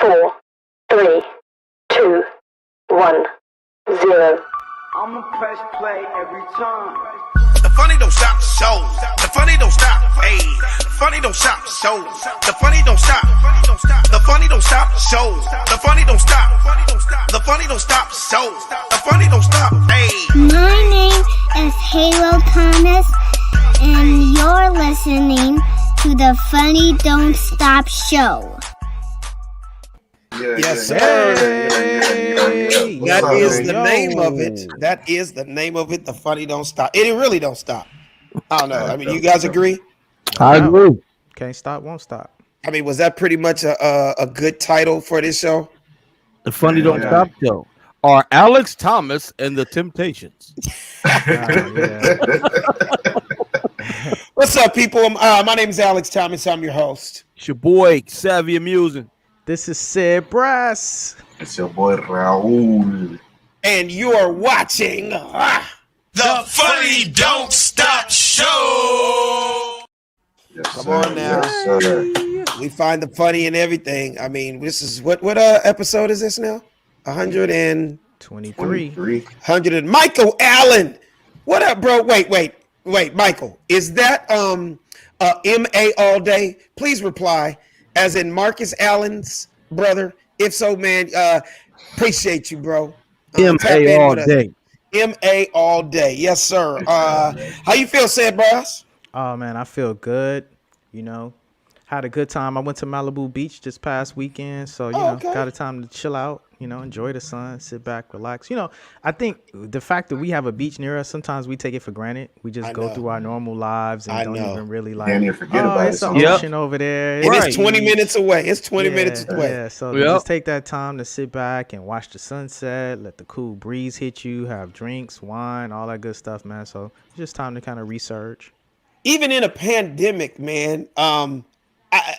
4, 3, 2, 1, 0. I'ma press play every time. The funny don't stop shows. The funny don't stop. Hey, the funny don't stop shows. The funny don't stop. The funny don't stop shows. The funny don't stop. The funny don't stop shows. The funny don't stop. Hey. My name is Halo Thomas, and you're listening to the Funny Don't Stop Show. Yes, sir. That is the name of it. That is the name of it. The funny don't stop. It really don't stop. I don't know. I mean, you guys agree? I agree. Can't stop, won't stop. I mean, was that pretty much a good title for this show? The Funny Don't Stop Show. Or Alex Thomas and the Temptations. What's up, people? My name is Alex Thomas. I'm your host. It's your boy, Savvy Amusing. This is Sid Brass. It's your boy Raul. And you're watching The Funny Don't Stop Show. Yes, Come sir. on now. Yes, sir. We find the funny in everything. I mean, this is what episode is this now? 123. 100. Michael Allen. What up, bro? Wait, Michael. Is that MA all day? Please reply. As in Marcus Allen's brother. If so, man, appreciate you, bro. M.A. all day. M.A. all day. Yes, sir. How you feel, Sid Brass? Oh, man, I feel good. You know, had a good time. I went to Malibu Beach this past weekend. So, you know, got a time to chill out, you know, enjoy the sun, sit back, relax. You know, I think the fact that we have a beach near us, sometimes we take it for granted. We just go through our normal lives and don't even really like, it's an ocean over there. And it's 20 minutes away. It's 20 minutes away. Yeah, so just take that time to sit back and watch the sunset, let the cool breeze hit you, have drinks, wine, all that good stuff, man. So it's just time to kind of research. Even in a pandemic, man,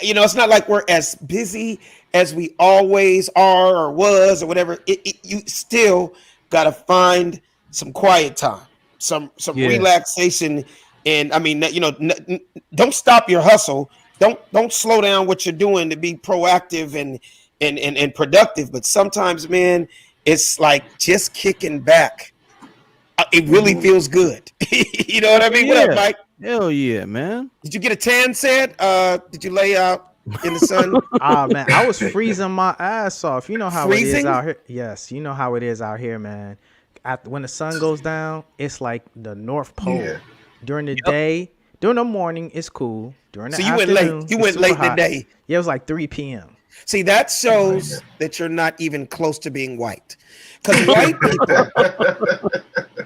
you know, it's not like we're as busy as we always are or was or whatever. You still got to find some quiet time, some relaxation. And I mean, you know, don't stop your hustle. Don't slow down what you're doing to be proactive and productive. But sometimes, man, it's like just kicking back. It really feels good. You know what I mean? What up, Mike? Hell yeah, man. Did you get a tan set? Did you lay out in the sun? Man, I was freezing my ass off. You know how it is out here. Yes, you know how it is out here, man. When the sun goes down, it's like the North Pole. Yeah. During the day, during the morning, it's cool. During the afternoon, you went late in the day. Yeah, it was like 3 p.m. See, that shows that you're not even close to being white. Because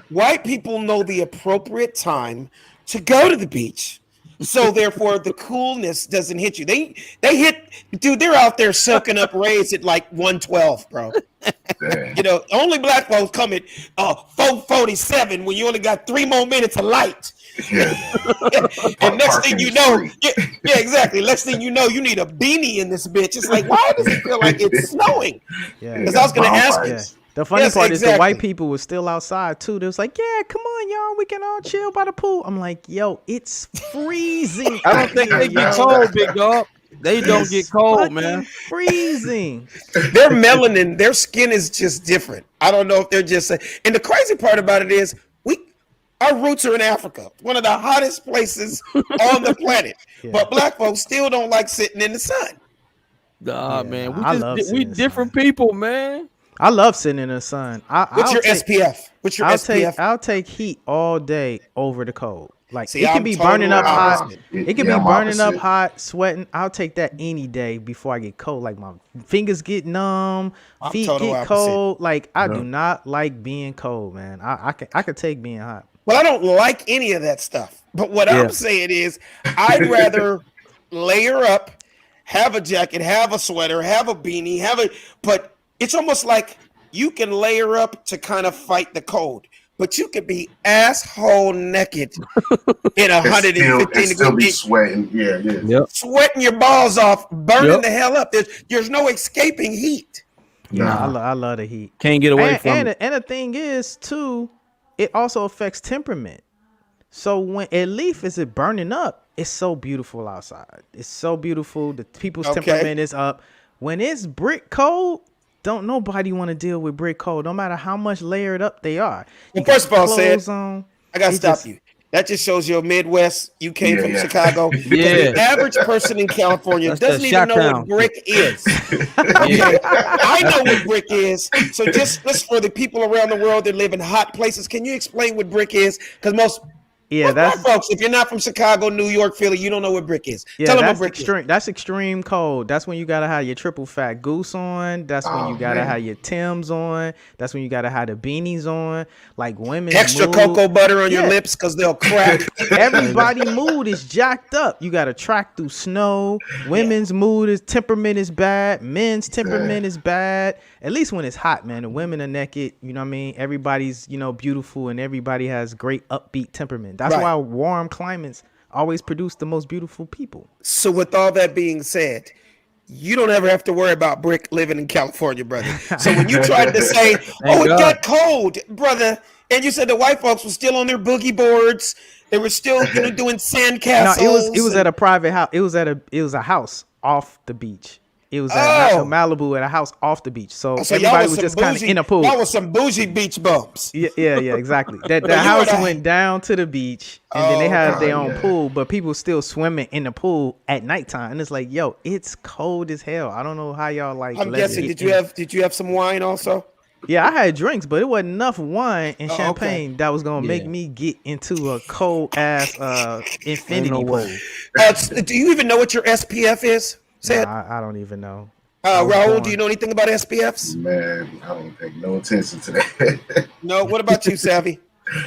white people know the appropriate time to go to the beach. So therefore the coolness doesn't hit you. They're out there soaking up rays at like 112, bro. You know, only black folks come at 447 when you only got 3 more minutes of light. And next thing you know, exactly. Next thing you know, you need a beanie in this bitch. It's like, why does it feel like it's snowing? Because I was gonna ask you. The funny part is the white people were still outside too. They was like, yeah, come on, y'all. We can all chill by the pool. I'm like, yo, it's freezing. I don't think they get cold, big dog. They don't get cold, man. Freezing. Their melanin, their skin is just different. I don't know if they're just and the crazy part about it is our roots are in Africa, one of the hottest places on the planet. But black folks still don't like sitting in the sun. Nah, man. We different people, man. I love sitting in the sun. What's your SPF? I'll take heat all day over the cold. Like See, it can I'm be totally burning up hot. opposite. It can be burning up hot, sweating. I'll take that any day before I get cold. Like my fingers get numb, feet get cold. Like I do not like being cold, man. I could take being hot. Well, I don't like any of that stuff. But what I'm saying is I'd rather layer up, have a jacket, have a sweater, have a beanie, but it's almost like you can layer up to kind of fight the cold, but you could be asshole naked in 115 degrees. Sweating. Sweating your balls off, burning the hell up. There's no escaping heat. I love the heat. Can't get away from it. And the thing is, too, it also affects temperament. So when at least is it burning up, it's so beautiful outside. It's so beautiful. The people's temperament is up. when it's brick cold, don't nobody want to deal with brick cold, no matter how much layered up they are. Well, first of all, said on, I gotta stop you. That just shows you're Midwest. You came from Chicago. Yeah. The average person in California doesn't even know what brick is. Yeah. I know what brick is. So just for the people around the world that live in hot places, can you explain what brick is? Because most that's folks, if you're not from Chicago, New York, Philly, you don't know what brick is. Yeah, Tell them that's what brick extreme. That's extreme cold. That's when you gotta have your triple fat goose on. That's when you gotta have your Timbs on. That's when you gotta have the beanies on. Like women, extra cocoa butter on your lips because they'll crack. Everybody mood is jacked up. You gotta track through snow. Women's temperament is bad. Men's temperament is bad. At least when it's hot, man. The women are naked. You know what I mean? Everybody's beautiful, and everybody has great upbeat temperament. That's why warm climates always produce the most beautiful people. So with all that being said, you don't ever have to worry about brick living in California, brother. So when you tried to say, it got cold, brother, and you said the white folks were still on their boogie boards, they were still doing sandcastles. No, it was at a private house. It was a house off the beach. It was at Malibu at a house off the beach. So everybody was just kind of in a pool. That was some bougie beach bums. Yeah, exactly. That house went down to the beach, and then they had their own pool, but people still swimming in the pool at nighttime. And it's like, yo, it's cold as hell. I don't know how y'all like. I'm guessing. Did you have some wine also? Yeah, I had drinks, but it wasn't enough wine and champagne that was gonna make me get into a cold ass infinity pool. Do you even know what your SPF is? I don't even know. Raul, do you know anything about SPFs? Man, I don't pay no attention to that. No. What about you, Savvy?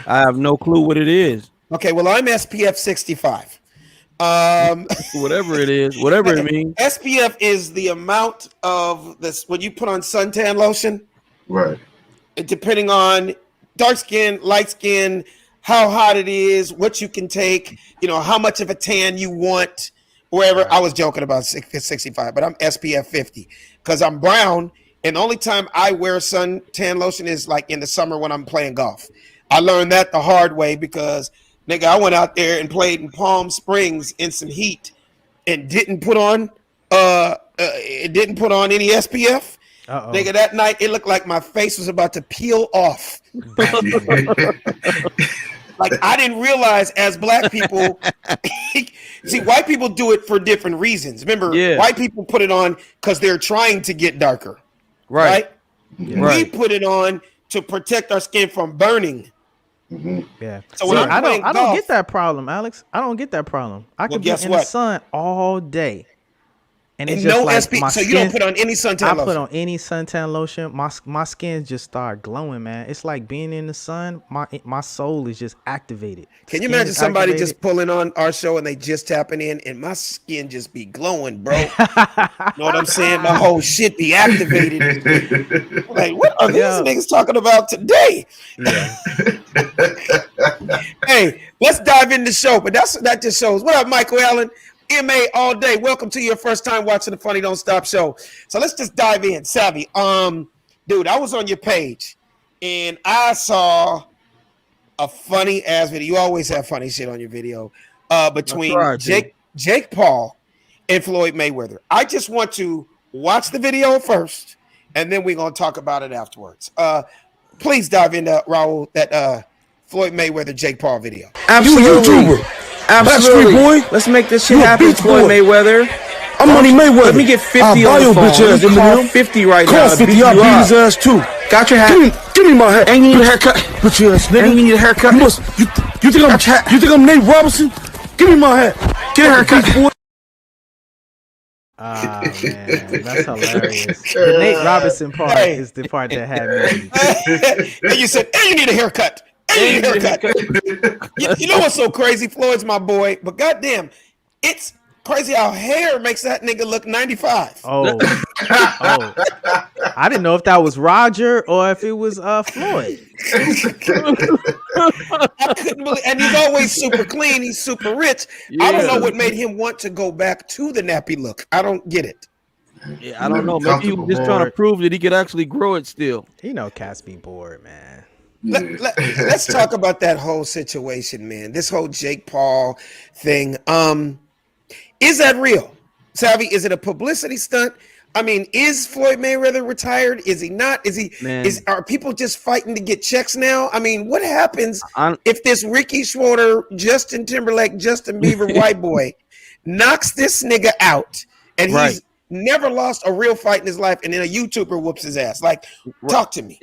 I have no clue what it is. Okay, well, I'm SPF 65. Whatever it is, whatever it means. SPF is the amount of this when you put on suntan lotion. Right. Depending on dark skin, light skin, how hot it is, what you can take, how much of a tan you want. Wherever I was joking about 65, but I'm SPF 50 because I'm brown, and the only time I wear suntan lotion is like in the summer when I'm playing golf. I learned that the hard way because nigga, I went out there and played in Palm Springs in some heat and didn't put on any SPF. Nigga, that night it looked like my face was about to peel off. Like I didn't realize as black people, see, white people do it for different reasons. Remember, white people put it on because they're trying to get darker, right? We put it on to protect our skin from burning. Yeah. So when I don't get that problem, Alex. I don't get that problem. I could be in the sun all day. And it's just no like SPF, so you don't put on any suntan lotion? I put on any suntan lotion. My skin just start glowing, man. It's like being in the sun. My soul is just activated. Can you imagine somebody just pulling on our show and they just tapping in and my skin just be glowing, bro? You know what I'm saying? My whole shit be activated. Like, what are these niggas talking about today? Yeah. Hey, let's dive into the show. But that just shows. What up, Michael Allen? MA all day. Welcome to your first time watching the Funny Don't Stop show. So let's just dive in. Savvy, dude, I was on your page and I saw a funny ass video. You always have funny shit on your video. Between Jake Paul and Floyd Mayweather. I just want to watch the video first, and then we're gonna talk about it afterwards. Please dive into Raul that Floyd Mayweather Jake Paul video. Absolutely. You a YouTuber. Absolutely. Boy. Let's make this shit happen, Floyd Mayweather. I'm Money Mayweather. Let me get 50 on the phone. Bitch ass, call 50 right now. Call 50, I'll beat his ass too. Got your hat. Give me my hat. And you need a haircut. Bitch ass nigga. And you need a haircut. You think I'm Nate Robinson? Give me my hat. Get a haircut, boy. Ah, man, that's hilarious. The Nate Robinson part is the part that had me. And you said, "Hey, you need a haircut." You know what's so crazy? Floyd's my boy, but goddamn, it's crazy how hair makes that nigga look 95. Oh. I didn't know if that was Roger or if it was Floyd. I couldn't believe, and he's always super clean. He's super rich. Yeah. I don't know what made him want to go back to the nappy look. I don't get it. Yeah, I don't know. Maybe he was just trying to prove that he could actually grow it still. Cats be bored, man. Let's talk about that whole situation, man. This whole Jake Paul thing. Is that real? Savvy, is it a publicity stunt? I mean, is Floyd Mayweather retired? Is he not? Are people just fighting to get checks now? I mean, what happens if this Ricky Schroeder, Justin Timberlake, Justin Bieber white boy knocks this nigga out and he's never lost a real fight in his life and then a YouTuber whoops his ass? Like, talk to me.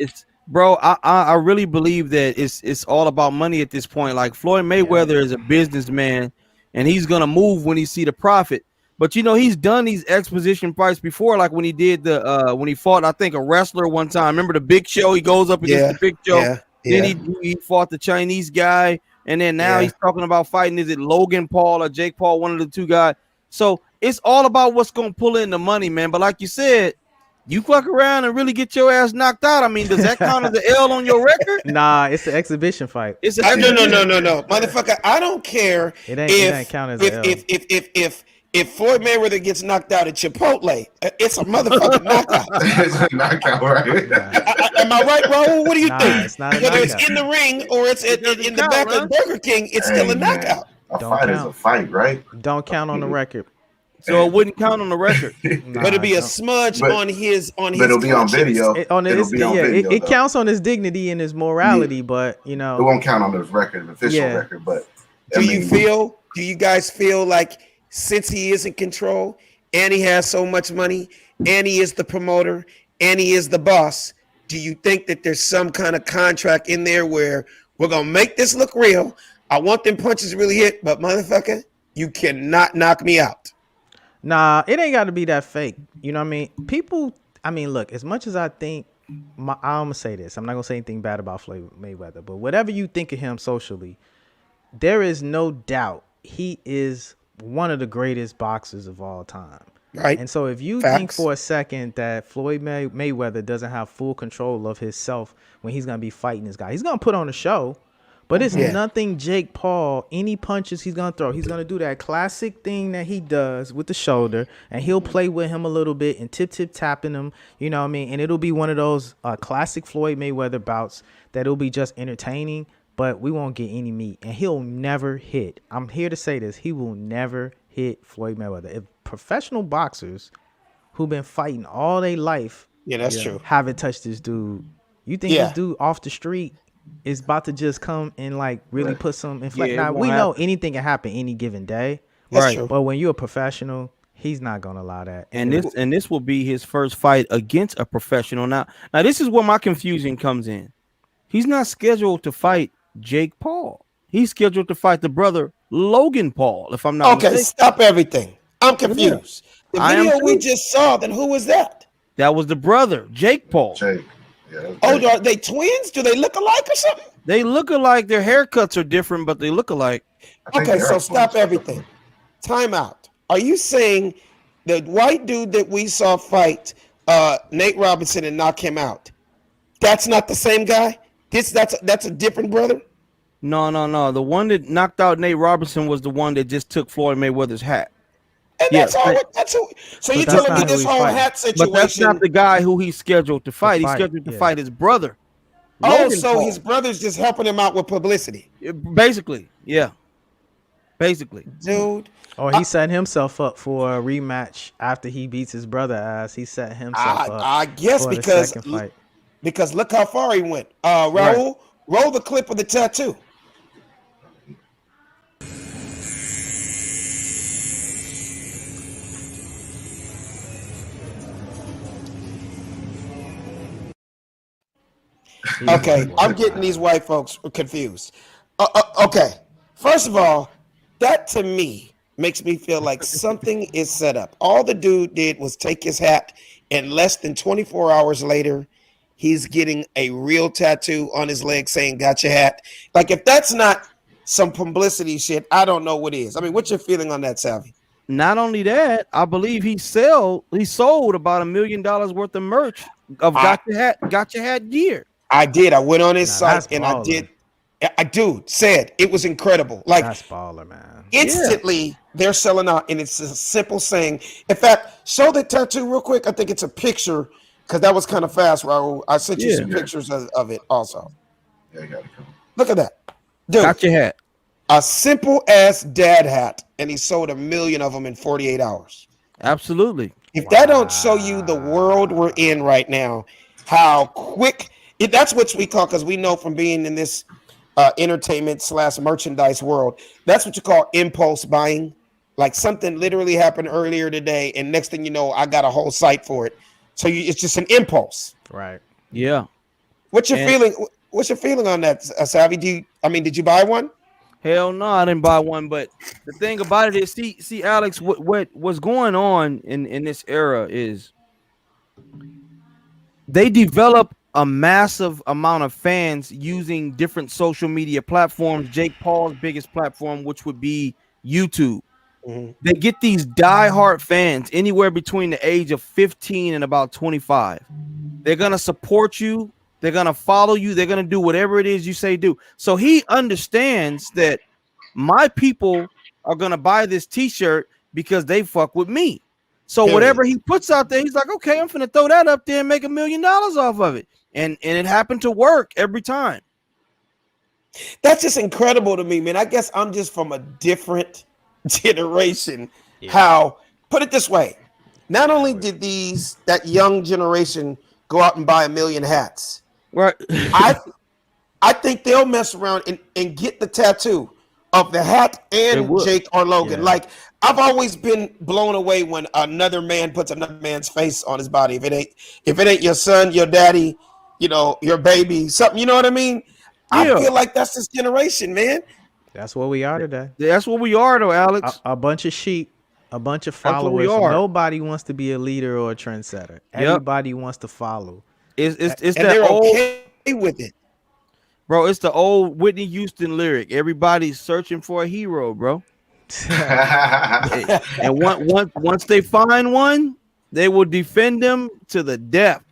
Bro, I really believe that it's all about money at this point. Like Floyd Mayweather is a businessman and he's gonna move when he see the profit. But you know, he's done these exposition fights before, like when he did when he fought, I think, a wrestler one time. Remember the Big Show? He goes up against the Big Show. Then he fought the Chinese guy, and then now he's talking about fighting. Is it Logan Paul or Jake Paul? One of the two guys. So it's all about what's gonna pull in the money, man. But like you said, you fuck around and really get your ass knocked out. I mean, does that count as an L on your record? Nah, it's an exhibition fight. No, motherfucker. I don't care. It ain't count as an L. If Floyd Mayweather gets knocked out at Chipotle, it's a motherfucking knockout. It's a knockout, right? Am I right, Raul? What do you think? It's not a Whether knockout. it's in the ring or it's in the back of Burger King, it's still a knockout. A fight is a fight, right? Don't count on the record. So it wouldn't count on the record. But it'd be a smudge on his. But it'll be on video. It counts on his dignity and his morality, but you know, it won't count on his record, official record. But do you guys feel like, since he is in control and he has so much money and he is the promoter and he is the boss, do you think that there's some kind of contract in there where we're going to make this look real? I want them punches really hit, but motherfucker, you cannot knock me out. Nah, it ain't got to be that fake. You know what I mean? Look, as much as I think, I'm going to say this. I'm not going to say anything bad about Floyd Mayweather, but whatever you think of him socially, there is no doubt he is one of the greatest boxers of all time. Right. And so if you think for a second that Floyd Mayweather doesn't have full control of himself when he's going to be fighting this guy, he's going to put on a show, but it's nothing Jake Paul, any punches he's going to throw. He's going to do that classic thing that he does with the shoulder, and he'll play with him a little bit and tapping him, you know what I mean? And it'll be one of those classic Floyd Mayweather bouts that will be just entertaining, but we won't get any meat, and he'll never hit. I'm here to say this. He will never hit Floyd Mayweather. If professional boxers who've been fighting all their life true, haven't touched this dude, you think this dude off the street is about to just come and like really put some inflect? Now, we know anything can happen any given day. That's true. But when you're a professional, he's not going to allow that. And this will be his first fight against a professional. Now this is where my confusion comes in. He's not scheduled to fight Jake Paul. He's scheduled to fight the brother Logan Paul, if I'm not mistaken. Stop everything. I'm confused. The video we just saw, then who was that? That was the brother, Jake Paul. Jake. Yeah, are they twins? Do they look alike or something? They look alike. Their haircuts are different, but they look alike. Okay, so stop everything. Time out. Are you saying the white dude that we saw fight Nate Robinson and knock him out, that's not the same guy? That's a different brother? No. The one that knocked out Nate Robinson was the one that just took Floyd Mayweather's hat. And that's all. So you're telling me this whole hat situation? But that's not the guy who he's scheduled to fight. He's scheduled to fight his brother. Logan Paul. His brother's just helping him out with publicity. Basically, yeah. Basically, dude. Oh, he set himself up for a rematch after he beats his brother ass. He set himself up. I guess for because the second fight. Because look how far he went. Raul, roll the clip of the tattoo. Okay, I'm getting these white folks confused. Okay, first of all, that to me makes me feel like something is set up. All the dude did was take his hat, and less than 24 hours later, he's getting a real tattoo on his leg saying, "Got your hat." Like, if that's not some publicity shit, I don't know what is. I mean, what's your feeling on that, Salvi? Not only that, I believe he sold about $1 million worth of merch of got your hat gear. I did. I went on his site and I did. Dude said it was incredible. Like, that's baller, man. Instantly, they're selling out, and it's a simple saying. In fact, show the tattoo real quick. I think it's a picture because that was kind of fast, Raul. I sent you some pictures of it also. Yeah, you got to come. Look at that, dude. Got your hat. A simple ass dad hat, and he sold 1 million of them in 48 hours. Absolutely. If that don't show you the world we're in right now, how quick that's what we call, because we know from being in this entertainment / merchandise world, that's what you call impulse buying. Like something literally happened earlier today, and next thing you know, I got a whole site for it. So it's just an impulse. Right. Yeah. What's your feeling? What's your feeling on that, Savvy? Did you buy one? Hell no, I didn't buy one. But the thing about it is, see, Alex, what's going on in this era is they develop a massive amount of fans using different social media platforms. Jake Paul's biggest platform, which would be YouTube. Mm-hmm. They get these diehard fans anywhere between the age of 15 and about 25. They're gonna support you. They're gonna follow you. They're gonna do whatever it is you say do. So he understands that my people are gonna buy this T-shirt because they fuck with me. So whatever he puts out there, he's like, okay, I'm gonna throw that up there and make $1 million off of it. And it happened to work every time. That's just incredible to me, man. I guess I'm just from a different generation. Yeah. How, put it this way, not only did that young generation go out and buy 1 million hats, right? I think they'll mess around and get the tattoo of the hat and Jake or Logan. Yeah. Like, I've always been blown away when another man puts another man's face on his body. If it ain't your son, your daddy, your baby, something, you know what I mean? Yeah. I feel like that's this generation, man. That's what we are today. That's what we are, though, Alex. A bunch of sheep, a bunch of followers. Nobody wants to be a leader or a trendsetter. Everybody wants to follow. It's and that they're old, okay with it. Bro, it's the old Whitney Houston lyric. Everybody's searching for a hero, bro. And once they find one, they will defend them to the death.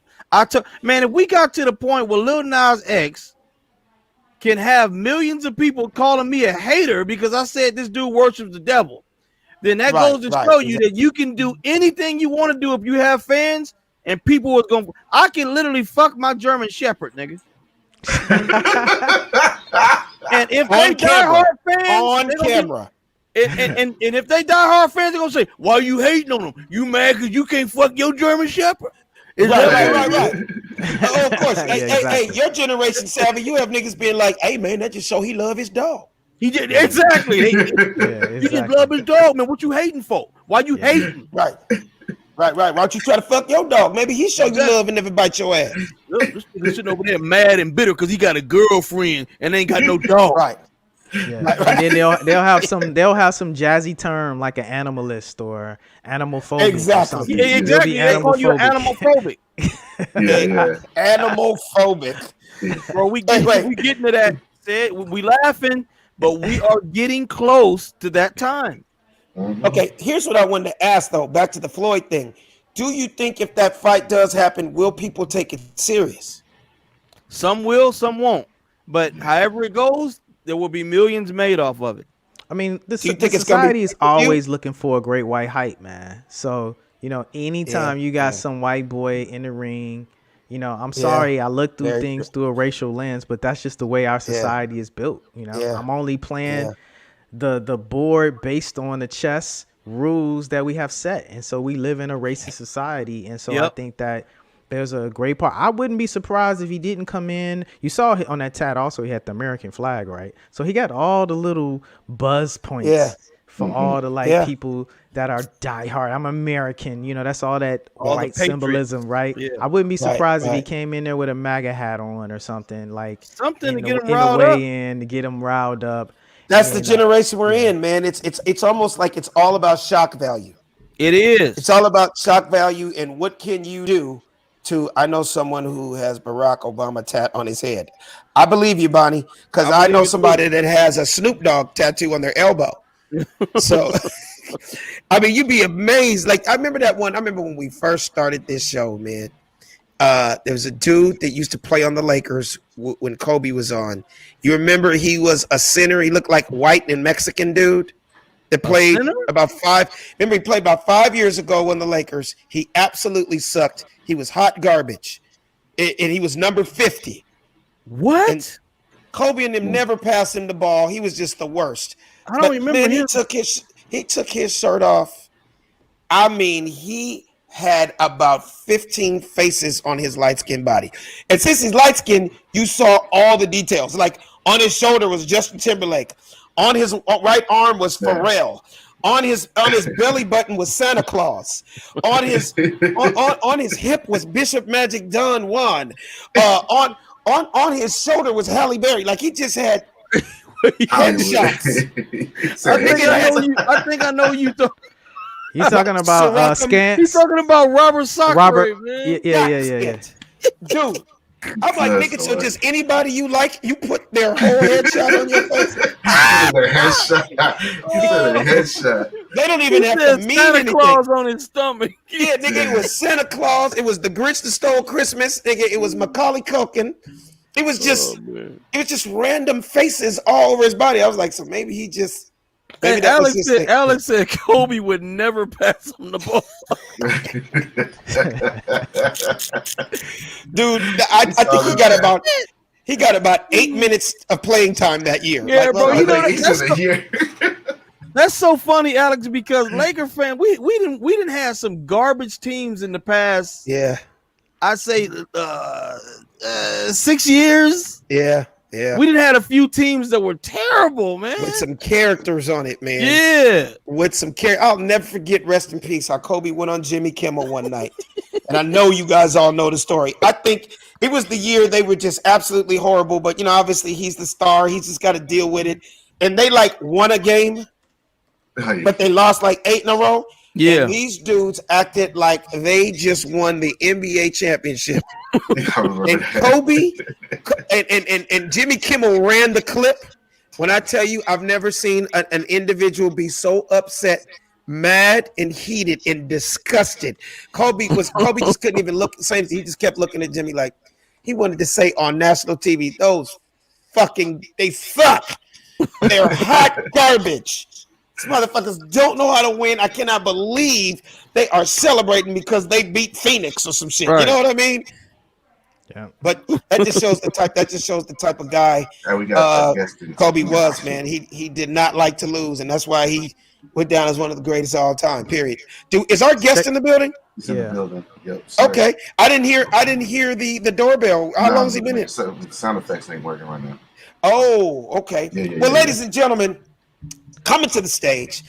Man, if we got to the point where Lil Nas X can have millions of people calling me a hater because I said this dude worships the devil, then that goes to show you that you can do anything you want to do if you have fans, and people are going. I can literally fuck my German Shepherd, nigga. And if they diehard fans on camera. And if they diehard fans, they're gonna say, "Why you hating on them? You mad because you can't fuck your German Shepherd?" Right. Oh, of course. Hey, your generation, Savvy, you have niggas being like, "Hey, man, that just show he love his dog." He did exactly. He just love his dog, man. What you hating for? Why you hating? Right. Why don't you try to fuck your dog? Maybe he show you love and never bite your ass. Look, this nigga sitting over there mad and bitter because he got a girlfriend and ain't got no dog. Right. Yeah. And then they'll have some jazzy term like an animalist or animalphobic. Exactly. Yeah, exactly. They call you animalphobic. Animalphobic. Bro, we getting to that. We laughing, but we are getting close to that time. Okay, here's what I wanted to ask though. Back to the Floyd thing. Do you think if that fight does happen, will people take it serious? Some will, some won't. But however it goes, there will be millions made off of it. I mean, the society is always looking for a great white hype, man. So, anytime you got some white boy in the ring, I'm sorry, I look through things through a racial lens, but that's just the way our society is built. I'm only playing the board based on the chess rules that we have set. And so we live in a racist society. And so I think that there's a great part. I wouldn't be surprised if he didn't come in. You saw on that tat also he had the American flag, right? So he got all the little buzz points for all the people that are diehard. I'm American, that's all that white symbolism, right? Yeah. I wouldn't be surprised if he came in there with a MAGA hat on or something to get him riled up. To get him riled up. That's the generation we're in, man. It's almost like it's all about shock value. It is. It's all about shock value and what can you do to. I know someone who has Barack Obama tat on his head. I believe you, Bonnie, because I know somebody that has a Snoop Dogg tattoo on their elbow. So, I mean, you'd be amazed. Like I remember when we first started this show, man. There was a dude that used to play on the Lakers when Kobe was on. You remember he was a center. He looked like white and Mexican dude that played about 5 years ago on the Lakers. He absolutely sucked. He was hot garbage. And he was number 50. What? And Kobe and them never passed him the ball. He was just the worst. I don't remember him. He took his shirt off. I mean, he had about 15 faces on his light-skinned body. And since he's light-skinned, you saw all the details. Like on his shoulder was Justin Timberlake. On his right arm was Pharrell. On his belly button was Santa Claus. On his hip was Bishop Magic Don Juan. On his shoulder was Halle Berry. Like he just had headshots. I think I know you. He's talking about Scans. He's talking about Robert Sacre, man. Yeah. Dude, I'm like, nigga, so just anybody you like, you put their whole headshot on your face? Their headshot. They don't even have to mean Santa anything. Claus on his stomach. Yeah, nigga, it was Santa Claus. It was the Grinch that stole Christmas. Nigga, it was Macaulay Culkin. It was just, random faces all over his body. I was like, so maybe he just. Maybe Alex said Kobe would never pass him the ball. Dude, I think he got about 8 minutes of playing time that year. Yeah, like, bro. That's so funny, Alex, because Laker fan, we didn't have some garbage teams in the past. Yeah, I'd say 6 years. Yeah. We didn't have a few teams that were terrible, man. With some characters on it, man. Yeah. With some character. I'll never forget, rest in peace, how Kobe went on Jimmy Kimmel one night. And I know you guys all know the story. I think it was the year they were just absolutely horrible. But, obviously he's the star. He's just got to deal with it. And they won a game, but they lost 8 in a row. Yeah. And these dudes acted like they just won the NBA championship. And Kobe and Jimmy Kimmel ran the clip. When I tell you, I've never seen an individual be so upset, mad, and heated and disgusted. Kobe just couldn't even look the same. He just kept looking at Jimmy like he wanted to say on national TV, they suck. They're hot garbage. These motherfuckers don't know how to win. I cannot believe they are celebrating because they beat Phoenix or some shit. Right. You know what I mean? Yeah. But that just shows the type. That just shows the type of guy Kobe was. Man, he did not like to lose, and that's why he went down as one of the greatest of all time. Period. Is our guest in the building? He's in the building. Yep. Sorry. Okay. I didn't hear the doorbell. How long has he been in? So the sound effects ain't working right now. Oh, okay. Well, ladies and gentlemen, coming to the stage,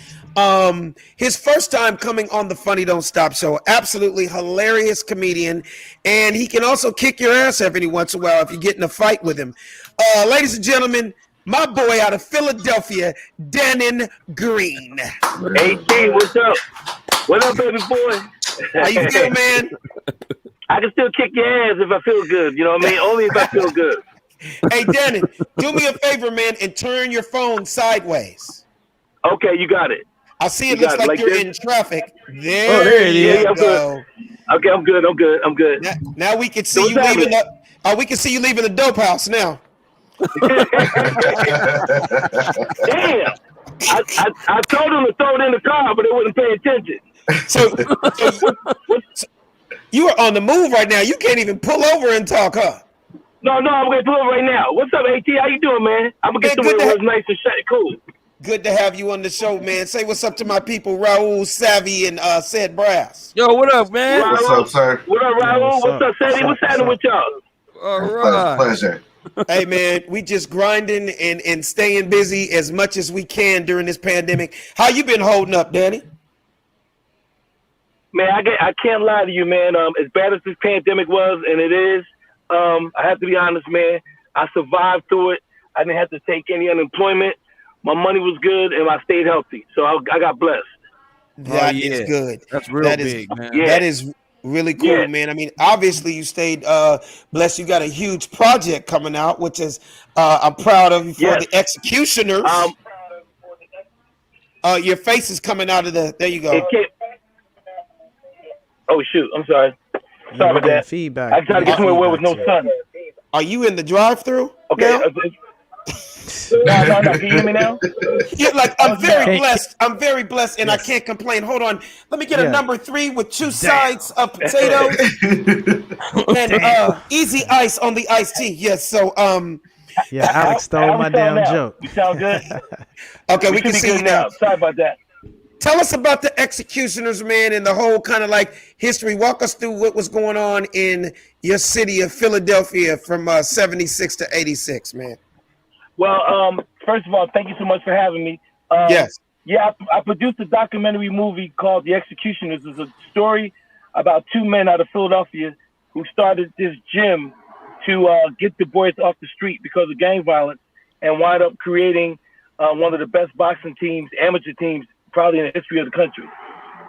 his first time coming on the Funny Don't Stop show. Absolutely hilarious comedian, and he can also kick your ass every once in a while if you get in a fight with him. Ladies and gentlemen, my boy out of Philadelphia, Dannon Green. Hey, T, what's up? What up, baby boy? How you feel, man? I can still kick your ass if I feel good. You know what I mean? Only if I feel good. Hey, Dannon, do me a favor, man, and turn your phone sideways. Okay, you got it. I see it looks like you're in traffic. There you go. Okay, I'm good. Now we can see you leaving we can see you leaving the dope house now. Damn. I told them to throw it in the car, but they wouldn't pay attention. So you are on the move right now. You can't even pull over and talk, huh? No, I'm going to pull over right now. What's up, AT? How you doing, man? I'm going to get somewhere where it's nice and cool. Good to have you on the show, man. Say what's up to my people, Raul, Savvy, and Said Brass. Yo, what up, man? Raul, what's up, sir? What up, Raul? What's up, Savvy? What's happening with y'all? All right. Pleasure. Hey, man, we just grinding and staying busy as much as we can during this pandemic. How you been holding up, Danny? Man, I can't lie to you, man. As bad as this pandemic was, and it is, I have to be honest, man. I survived through it. I didn't have to take any unemployment. My money was good, and I stayed healthy. So I got blessed. That is good. That's real big, man. Yeah. That is really cool, man. I mean, obviously you stayed blessed. You got a huge project coming out, which is I'm proud of you for the Executioners. Your face is coming out of there you go. Oh, shoot. I'm sorry. Sorry about that. Feedback. I tried to get somewhere where there was no sun. Are you in the drive-thru? Okay. No. Can you hear me now? Yeah, I'm very blessed. I'm very blessed, and I can't complain. Hold on. Let me get a number 3 with 2 sides of potatoes and easy ice on the iced tea. Yes. So Alex stole my damn joke. You sound good. Okay, we can see you now. Sorry about that. Tell us about the Executioners, man, and the whole kind of like history. Walk us through what was going on in your city of Philadelphia from 76 to 86, man. Well, first of all, thank you so much for having me. Yes. Yeah, I produced a documentary movie called The Executioners. It's a story about two men out of Philadelphia who started this gym to get the boys off the street because of gang violence, and wind up creating one of the best boxing teams, amateur teams, probably in the history of the country.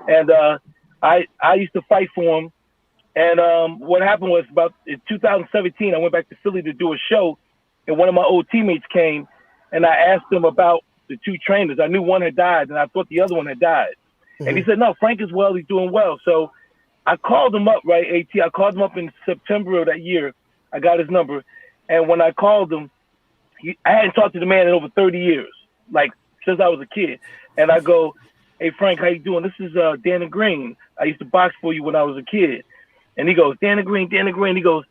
And I used to fight for them. And what happened was about in 2017, I went back to Philly to do a show, and one of my old teammates came, and I asked him about the two trainers. I knew one had died, and I thought the other one had died. Mm-hmm. And he said, no, Frank is well. He's doing well. So I called him up, right, AT? I called him up in September of that year. I got his number. And when I called him, I hadn't talked to the man in over 30 years, like since I was a kid. And I go, hey, Frank, how you doing? This is Dannon Green. I used to box for you when I was a kid. And he goes, Dannon Green. He goes,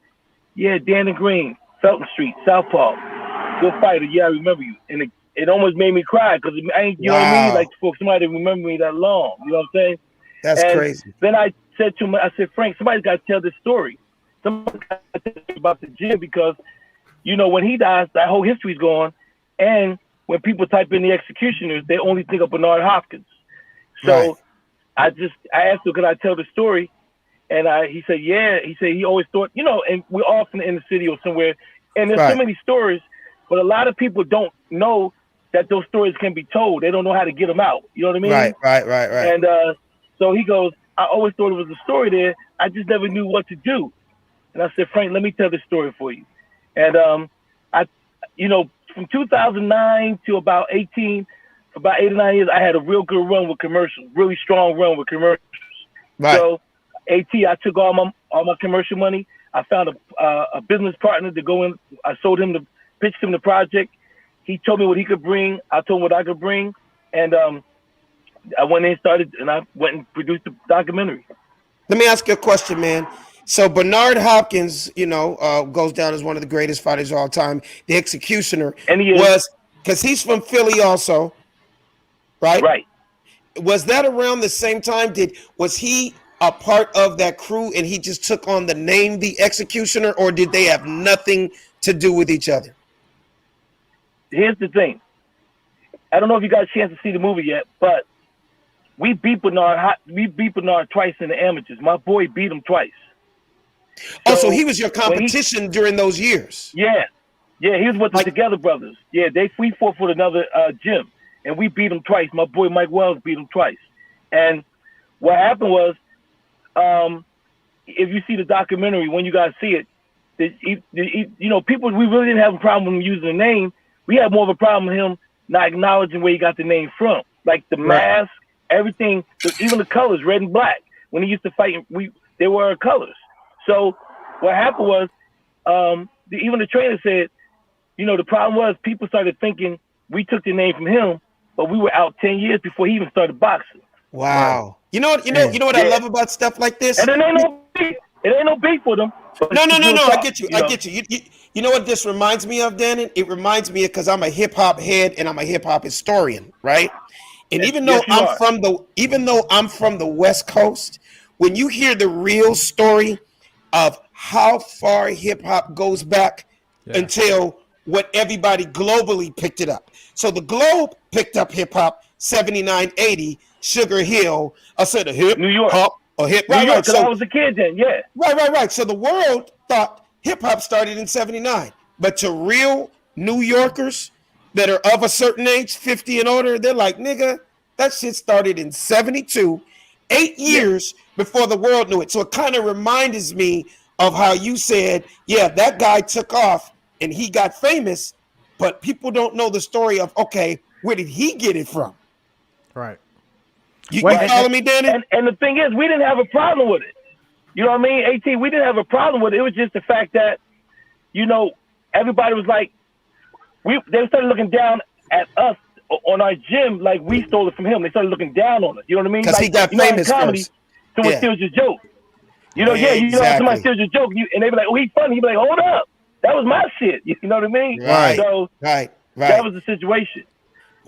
yeah, Dannon Green, Felton Street, Southpaw. Good fighter. Yeah, I remember you. And it almost made me cry because I ain't, you know what I mean? Like for somebody to remember me that long. You know what I'm saying? That's crazy. Then I said to him, I said, Frank, somebody's got to tell this story. Somebody's got to tell about the gym because, you know, when he dies, that whole history's gone. And when people type in the Executioners, they only think of Bernard Hopkins. So right. I asked him, could I tell the story? And he said, yeah. He said he always thought, you know, and we're often in the city or somewhere, and there's so many stories, but a lot of people don't know that those stories can be told. They don't know how to get them out. You know what I mean? Right. And so he goes, I always thought it was a story there. I just never knew what to do. And I said, Frank, let me tell this story for you. And from 2009 to about 8 or 9 years, I had a real good run with commercials, really strong run with commercials. Right. So I took all my commercial money. I found a business partner to go in. I pitched him the project. He told me what he could bring. I told him what I could bring. And I went in and I went and produced the documentary. Let me ask you a question, man. So Bernard Hopkins, you know, goes down as one of the greatest fighters of all time. The Executioner. And he was, because he's from Philly also, right? Right. Was that around the same time? Was he a part of that crew and he just took on the name The Executioner, or did they have nothing to do with each other? Here's the thing. I don't know if you got a chance to see the movie yet, but we beat Bernard twice in the amateurs. My boy beat him twice. So he was your competition during those years? Yeah. Yeah, he was with the Together Brothers. Yeah, we fought for another gym, and we beat him twice. My boy Mike Wells beat him twice. And what happened was, if you see the documentary, when you guys see it, people, we really didn't have a problem with him using the name. We had more of a problem with him not acknowledging where he got the name from. Like the mask, everything, even the colors, red and black. When he used to fight, they were our colors. So what happened was, even the trainer said, you know, the problem was people started thinking we took the name from him, but we were out 10 years before he even started boxing. Wow. You know what I love about stuff like this? And it ain't no beef. It ain't no beef for them. No. I get you. I get you. You know what this reminds me of, Dannon? It reminds me because I'm a hip hop head and I'm a hip hop historian, right? And even though I'm from the West Coast, when you hear the real story of how far hip hop goes back until what everybody globally picked it up. So the Globe picked up hip hop 79, 80, Sugar Hill. I said a hip New York. hop or hip New York, because I was a kid then, yeah. Right. So the world thought hip hop started in 79. But to real New Yorkers that are of a certain age, 50 and older, they're like, nigga, that shit started in 72, 8 years before the world knew it. So it kind of reminds me of how you said, yeah, that guy took off and he got famous, but people don't know the story of, okay, where did he get it from? Right. You follow me, Danny? And the thing is, we didn't have a problem with it. You know what I mean? AT, we didn't have a problem with it. It was just the fact that, you know, everybody was like, they started looking down at us on our gym like we stole it from him. They started looking down on us. You know what I mean? Because he got famous comedy, first. Someone steals your joke. You know, somebody steals your joke, and they be like, oh, he's funny. He be like, hold up. That was my shit. You know what I mean? Right. So right. that was the situation.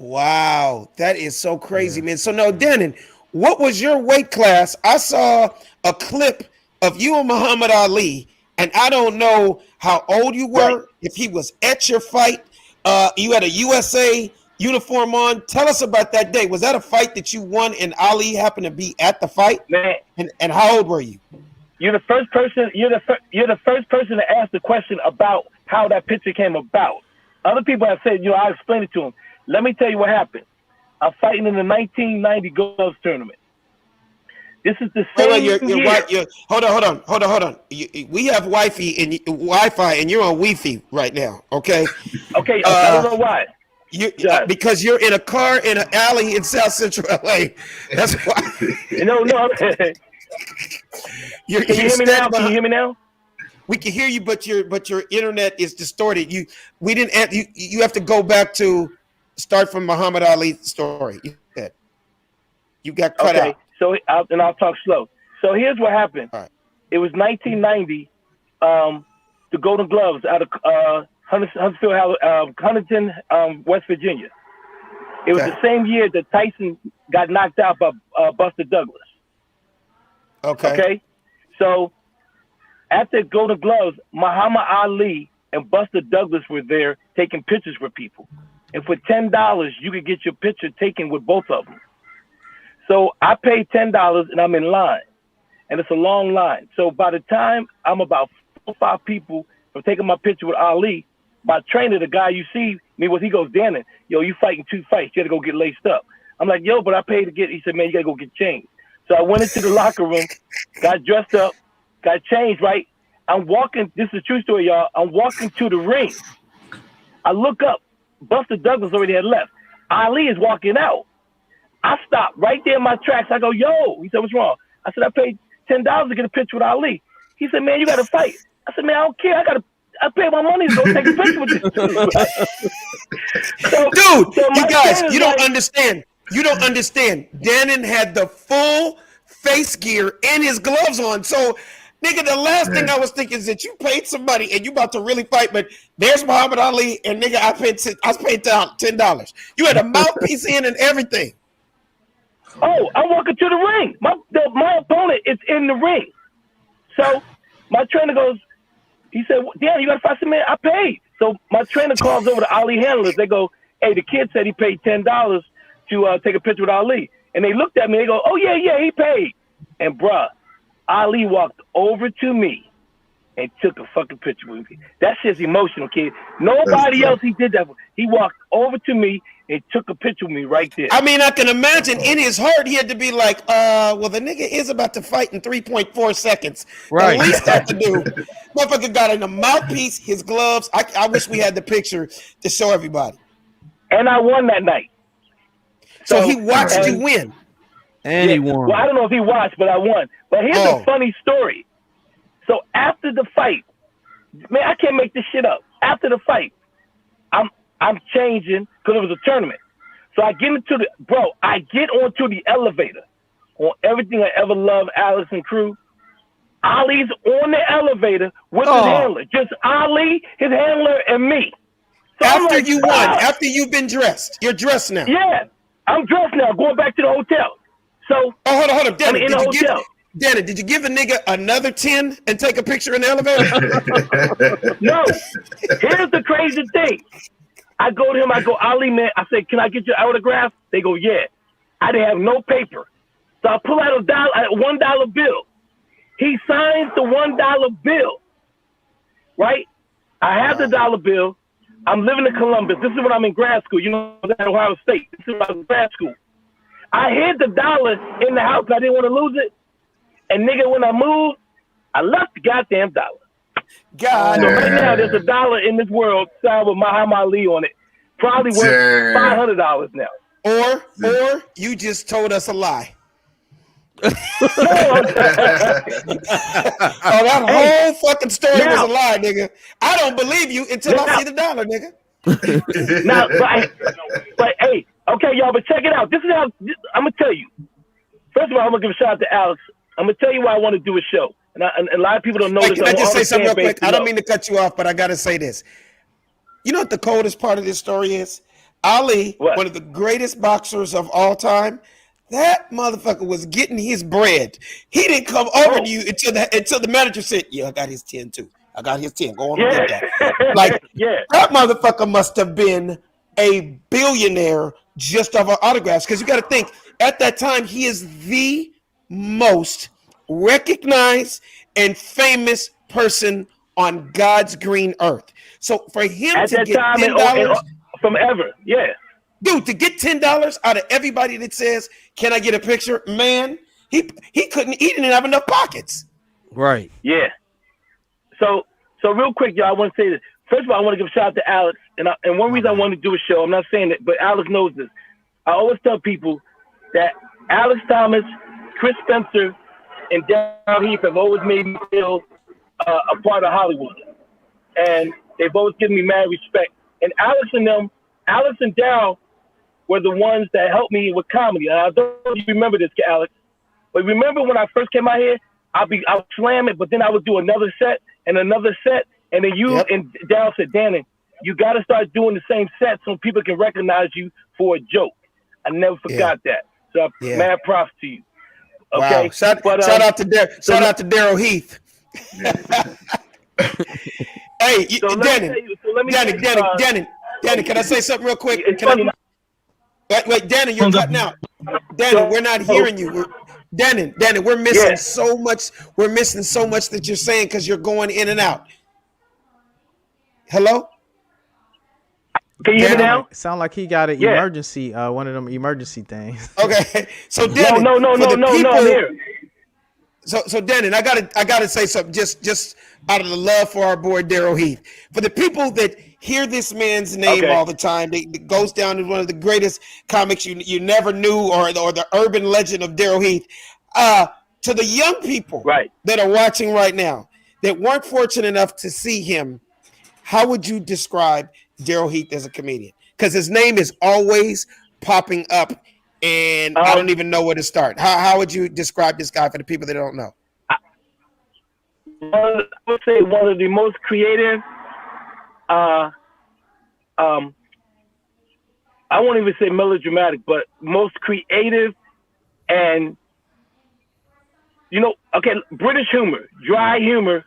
Wow, that is so crazy, man. So no, Dannon, what was your weight class? I saw a clip of you and Muhammad Ali, and I don't know how old you were, if he was at your fight. You had a USA uniform on. Tell us about that day. Was that a fight that you won and Ali happened to be at the fight? Man, and how old were you? You're the first person. You're the first person to ask the question about how that picture came about. Other people have said, I explained it to them. Let me tell you what happened. I'm fighting in the 1990 Gloves tournament. This is the same year. Hold on. We have Wi-Fi, and you're on Wi-Fi right now. Okay. Okay. I don't know why. Because you're in a car in an alley in South Central LA. That's why. No. Can you hear me now? Can you hear me now? We can hear you, but your internet is distorted. You have to go back to start from Muhammad Ali's story. You got cut out. So I'll talk slow. So here's what happened. Right. It was 1990. The Golden Gloves out of Huntington, West Virginia. It was the same year that Tyson got knocked out by Buster Douglas. Okay. So after Golden Gloves, Muhammad Ali and Buster Douglas were there taking pictures with people. And for $10, you could get your picture taken with both of them. So I paid $10 and I'm in line. And it's a long line. So by the time I'm about 4 or 5 people from taking my picture with Ali, my trainer, the guy you see me with, he goes, Dannon, you fighting 2 fights. You got to go get laced up. I'm like, but I paid to get, he said, man, you got to go get changed. So I went into the locker room, got dressed up, got changed, right? I'm walking, this is a true story, y'all. I'm walking to the ring. I look up, Buster Douglas already had left. Ali is walking out. I stopped right there in my tracks. I go, yo. He said, what's wrong? I said, I paid $10 to get a picture with Ali. He said, man, you got to fight. I said, man, I don't care. I paid my money to go take a picture with this dude. You guys, you don't understand. You don't understand. Dannon had the full face gear and his gloves on. So, nigga, the last thing I was thinking is that you paid some money and you about to really fight, but there's Muhammad Ali, and nigga, I paid $10. You had a mouthpiece in and everything. Oh, I'm walking to the ring. My opponent is in the ring. So my trainer goes, he said, Dan, you got to fight some man. I paid. So my trainer calls over to Ali handlers. They go, hey, the kid said he paid $10 to take a picture with Ali. And they looked at me. They go, oh, yeah, he paid. And, bruh, Ali walked over to me and took a fucking picture with me. That shit's emotional, kid. Nobody else he did that for. He walked over to me and took a picture with me right there. I mean, I can imagine in his heart he had to be like, well, the nigga is about to fight in 3.4 seconds. Right. At least have to do. Motherfucker got in a mouthpiece, his gloves. I wish we had the picture to show everybody. And I won that night. So he watched you win. And he won. Well, I don't know if he watched, but I won. But here's a funny story. So after the fight, man, I can't make this shit up. After the fight, I'm changing because it was a tournament. So I get onto the elevator on Everything I Ever Loved, Alex and crew. Ali's on the elevator with his handler. Just Ali, his handler, and me. So after you won, after you've been dressed. You're dressed now. Yeah, I'm dressed now, going back to the hotel. So hold on. Dannon, in the hotel. Dannon, did you give a nigga another 10 and take a picture in the elevator? No. Here's the crazy thing. I go to him, Ali, man, I said, can I get your autograph? They go, yeah. I didn't have no paper. So I pull out a $1 bill. He signs the $1 bill, right? I have the dollar bill. I'm living in Columbus. This is when I'm in grad school. You know, at Ohio State. This is when I was in grad school. I hid the dollar in the house. I didn't want to lose it. And nigga, when I moved, I left the goddamn dollar. God. So right now, there's a dollar in this world signed with Muhammad Ali on it. Probably worth $500 now. Or you just told us a lie. That whole fucking story was a lie, nigga. I don't believe you until I see the dollar, nigga. But hey, okay, y'all, but check it out. This is how I'm gonna tell you. First of all, I'm gonna give a shout out to Alex. I'm gonna tell you why I want to do a show, and a lot of people don't know this. Can I just say something real quick? I don't mean to cut you off, but I gotta say this. You know what the coldest part of this story is? Ali, What? one of the greatest boxers of all time, that motherfucker was getting his bread. He didn't come over to you until the manager said, "Yeah, I got his 10 too. I got his 10. Go on and get that." Like that motherfucker must have been a billionaire just off of autographs. Because you got to think, at that time, he is the most recognized and famous person on God's green earth. So for him at to that get time $10 from ever, dude, to get $10 out of everybody that says, "Can I get a picture?" Man, he couldn't. He didn't have enough pockets. Right. Yeah. So real quick, y'all, I want to say this. First of all, I want to give a shout out to Alex, and one reason I want to do a show, I'm not saying it, but Alex knows this. I always tell people that Alex Thomas, Chris Spencer, and Darryl Heath have always made me feel a part of Hollywood, and they've always given me mad respect. And Alex and Darryl were the ones that helped me with comedy. And I don't know if you remember this, Alex, but remember when I first came out here, I would slam it, but then I would do another set, and then you and Darryl said, "Dannon, you got to start doing the same set so people can recognize you for a joke." I never forgot that. So mad props to you. Okay. Wow. Shout out to Darryl Heath. Hey, Dannon, can I say something real quick? Wait, Dannon, you're cutting out. Dannon, we're not hearing you. Dannon, we're missing so much. We're missing so much that you're saying because you're going in and out. Hello? Can you hear me now? Sound like he got an emergency, one of them emergency things. Okay, so Dannon, no, I'm here. So Dannon, I gotta say something just out of the love for our boy Darryl Heath. For the people that hear this man's name all the time, it goes down as one of the greatest comics you never knew, or the urban legend of Darryl Heath. To the young people that are watching right now that weren't fortunate enough to see him, how would you describe Darryl Heath as a comedian? Because his name is always popping up, and I don't even know where to start. How would you describe this guy for the people that don't know? I would say one of the most creative. I won't even say melodramatic, but most creative and British humor, dry humor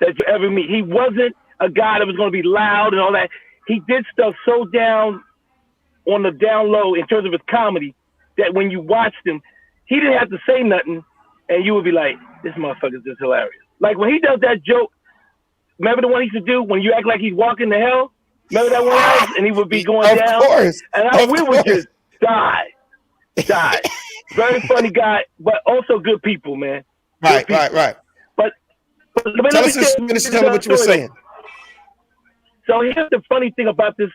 that you ever meet. He wasn't a guy that was going to be loud and all that. He did stuff so down on the down low in terms of his comedy that when you watched him, he didn't have to say nothing, and you would be like, "This motherfucker's just hilarious." Like when he does that joke, remember the one he used to do when you act like he's walking to hell? Remember that one, Alex? And he would be going down, and we would just die. Very funny guy, but also good people, man. Right. But tell us what you were saying. So here's the funny thing about this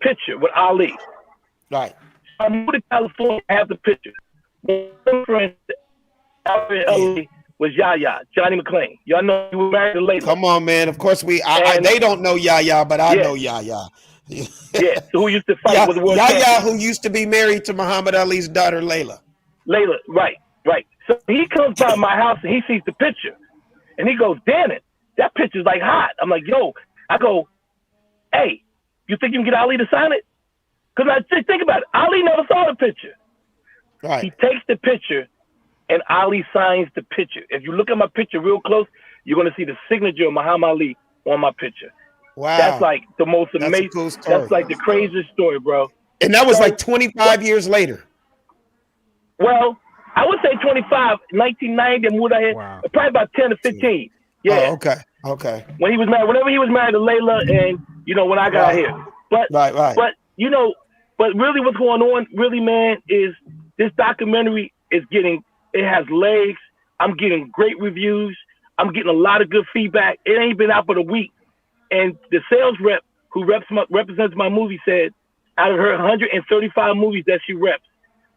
picture with Ali. Right. I moved to California. I have the picture. My friend out in LA was Yaya, Johnny McClain. Y'all know he was married to Layla. Come on, man. Of course they don't know Yaya, but I know Yaya. Yeah. So who used to fight with the world Yaya, champion? who used to be married to Muhammad Ali's daughter, Layla. Right. So he comes by my house and he sees the picture, and he goes, "Dannon, that picture's like hot." I'm like, "Yo," I go, "Hey, you think you can get Ali to sign it?" Because I just think about it. Ali never saw the picture. Right. He takes the picture, and Ali signs the picture. If you look at my picture real close, you're going to see the signature of Muhammad Ali on my picture. Wow. That's like the most amazing. Cool story. That's like the craziest story, bro. And that was like 25 years later. Well, I would say 25, 1990, I moved out here. Wow. Probably about 10 to 15. Yeah. Oh, okay. When he was married, whenever he was married to Layla, and when I got here. But right. But really what's going on, really, man, is this documentary it has legs. I'm getting great reviews. I'm getting a lot of good feedback. It ain't been out but a week. And the sales rep who represents my movie said, out of her 135 movies that she reps,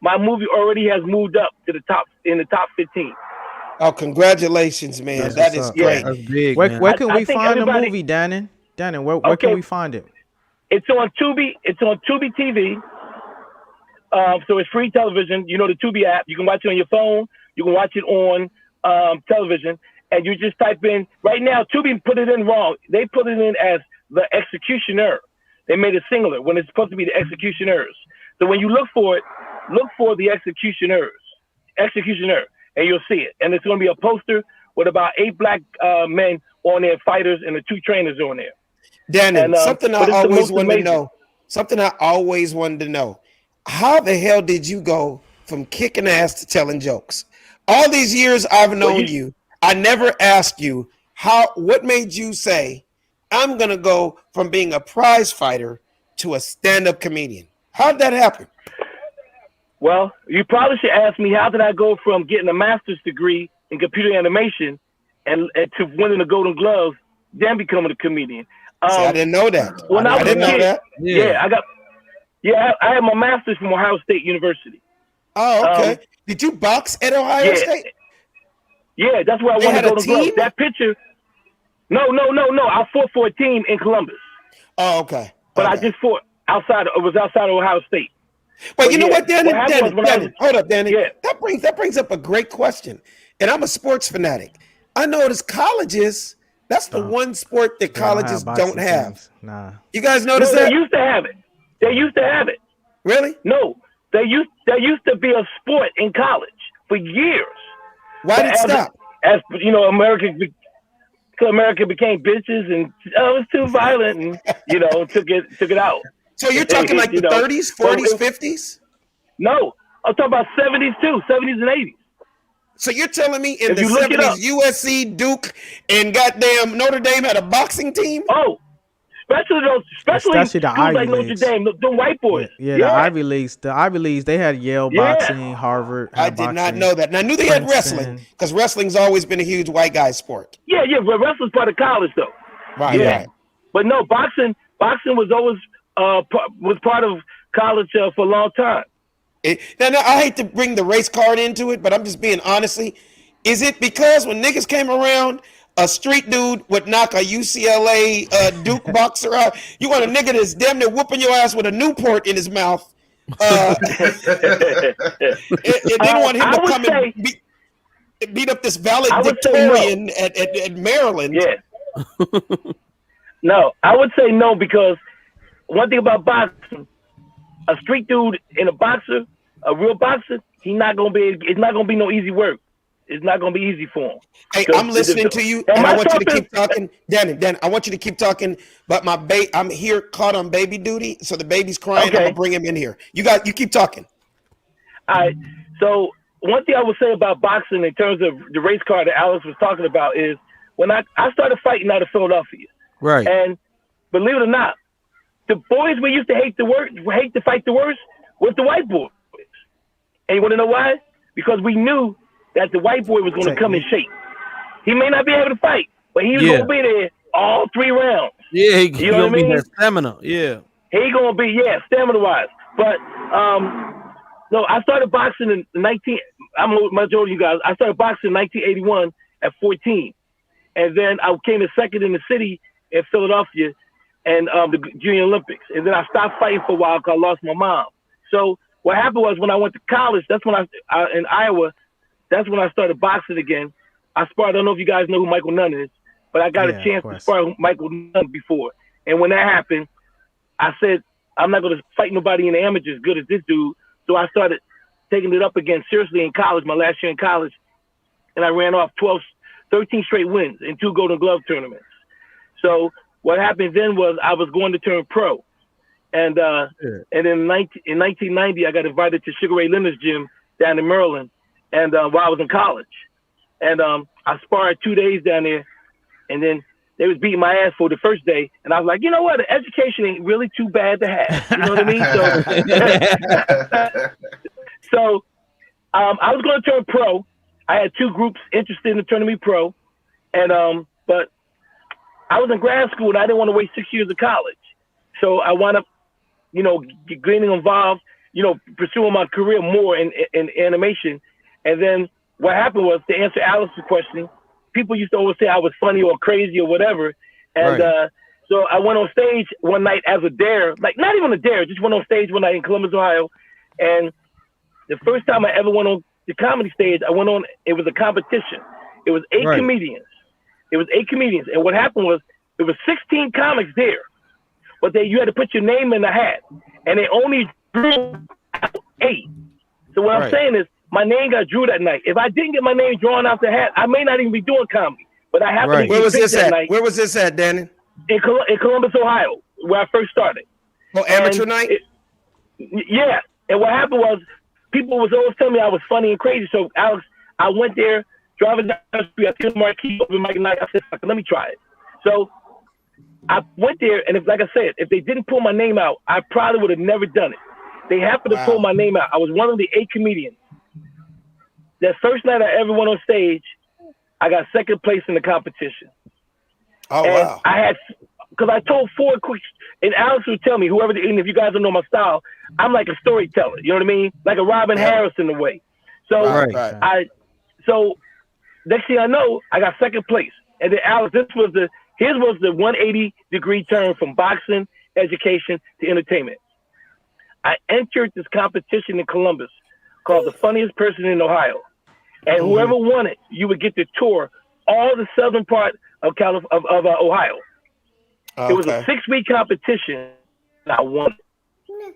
my movie already has moved up to the top 15. Oh, congratulations, man! That is great. That's big. Where can we find the movie, Dannon? Dannon, where can we find it? It's on Tubi. It's on Tubi TV. So it's free television. You know the Tubi app. You can watch it on your phone. You can watch it on television. And you just type in right now. Tubi put it in wrong. They put it in as The Executioner. They made it singular when it's supposed to be the executioners. So when you look for it, look for the executioner, and you'll see it. And it's going to be a poster with about 8 black men on there, fighters, and the 2 trainers on there. Dannon, something I always wanted to know. Something I always wanted to know. How the hell did you go from kicking ass to telling jokes? All these years I've known you, I never asked you what made you say, I'm going to go from being a prize fighter to a stand-up comedian. How'd that happen? Well, you probably should ask me, how did I go from getting a master's degree in computer animation and to winning the Golden Gloves, then becoming a comedian? See, I didn't know that. When I didn't know that. I had my master's from Ohio State University. Oh, okay. Did you box at Ohio State? Yeah, that's where I won the Golden Gloves. That picture. No. I fought for a team in Columbus. Oh, okay. But I just fought outside. It was outside of Ohio State. But you know what, Dannon? Hold up, Dannon. Yeah. That brings up a great question. And I'm a sports fanatic. I noticed colleges. That's the one sport that colleges don't have. Nah. You guys notice that? They used to have it. Really? No. There used to be a sport in college for years. Why did it stop? As you know, America became bitches and it was too violent and took it out. So you're talking like the 30s, 40s, 50s? No, I'm talking about 70s too, 70s and 80s. So you're telling me in the 70s, USC, Duke, and goddamn Notre Dame had a boxing team? Oh, especially the Ivy like Notre Dame, the white boys. Yeah, the Ivy Leagues. The Ivy Leagues, they had Yale boxing, Harvard. I did not know that. And I knew they had wrestling because wrestling's always been a huge white guy sport. Yeah, but wrestling's part of college though. Right. But no, boxing was always was part of college for a long time. Now, I hate to bring the race card into it, but I'm just being honestly. Is it because when niggas came around, a street dude would knock a UCLA Duke boxer out? You want a nigga that's damn near whooping your ass with a Newport in his mouth. And didn't want him to come and beat up this valedictorian at Maryland. Yeah. No, I would say no, because one thing about boxing, a street dude and a boxer, a real boxer, it's not gonna be no easy work. It's not going to be easy for him. Hey, I'm listening to you, and I want you to keep talking. Dan, I want you to keep talking, but I'm here caught on baby duty, so the baby's crying. Okay. I'm going to bring him in here. You keep talking. All right. So one thing I would say about boxing in terms of the race card that Alex was talking about is when I started fighting out of Philadelphia. Right. And believe it or not, the boys we used to hate to fight the worst was the white boys. And you want to know why? Because we knew that the white boy was going to come in shape. He may not be able to fight, but he was going to be there all 3 rounds. Yeah, he's going to be that stamina. Yeah. He going to be, stamina-wise. But, no, I started boxing in I'm much older than you guys. I started boxing in 1981 at 14. And then I came in second in the city in Philadelphia and the Junior Olympics. And then I stopped fighting for a while because I lost my mom. So what happened was when I went to college, that's when in Iowa, that's when I started boxing again. I sparred. I don't know if you guys know who Michael Nunn is, but I got a chance to spar Michael Nunn before. And when that happened, I said, I'm not going to fight nobody in the amateurs as good as this dude. So I started taking it up again seriously in college, my last year in college. And I ran off 13 straight wins in 2 Golden Glove tournaments. So what happened then was I was going to turn pro. And and in 1990, I got invited to Sugar Ray Leonard's gym down in Maryland. And while I was in college, and I sparred 2 days down there, and then they was beating my ass for the first day, and I was like, you know what, the education ain't really too bad to have, you know what I mean? So I was going to turn pro. I had 2 groups interested in turning me pro, and but I was in grad school and I didn't want to waste 6 years of college, so I wound up, getting involved, pursuing my career more in animation. And then what happened was, to answer Alex's question, people used to always say I was funny or crazy or whatever. And so I went on stage one night as a dare, like not even a dare, just went on stage one night in Columbus, Ohio. And the first time I ever went on the comedy stage, it was a competition. It was 8 comedians. And what happened was, there was 16 comics there. but you had to put your name in the hat, and they only drew 8. So what I'm saying is, my name got drew that night. If I didn't get my name drawn out the hat, I may not even be doing comedy. But I happened to Where was this that at? night. Where was this at, Dannon? In Columbus, Ohio, where I first started. Oh, amateur night? Yeah. And what happened was, people was always telling me I was funny and crazy. So, Alex, I went there, driving down the street. I see the marquee open mic night. I said, let me try it. So, I went there, and like I said, if they didn't pull my name out, I probably would have never done it. They happened to pull my name out. I was one of the 8 comedians. That first night I ever went on stage, I got second place in the competition. Oh, and wow. I had, because I told 4 quick, and Alex would tell me, and if you guys don't know my style, I'm like a storyteller. You know what I mean? Like a Robin Harris in a way. So so next thing I know, I got second place. And then Alex, his was the 180-degree turn from boxing, education to entertainment. I entered this competition in Columbus called The Funniest Person in Ohio. And whoever won it, you would get to tour all the southern part of Ohio. It was a 6-week competition, and I won it.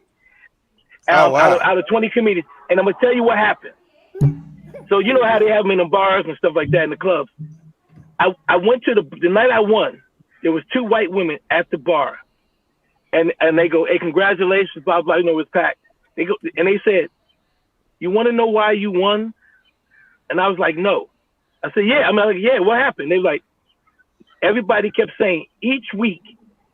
Out of 20 comedians. And I'm going to tell you what happened. So you know how they have them in the bars and stuff like that in the clubs. I went to the night I won, there was 2 white women at the bar. And they go, hey, congratulations, blah, blah, it was packed. They go, and they said, you want to know why you won? And I was like, no. I said, yeah. I'm like, yeah, what happened? They were like, everybody kept saying, each week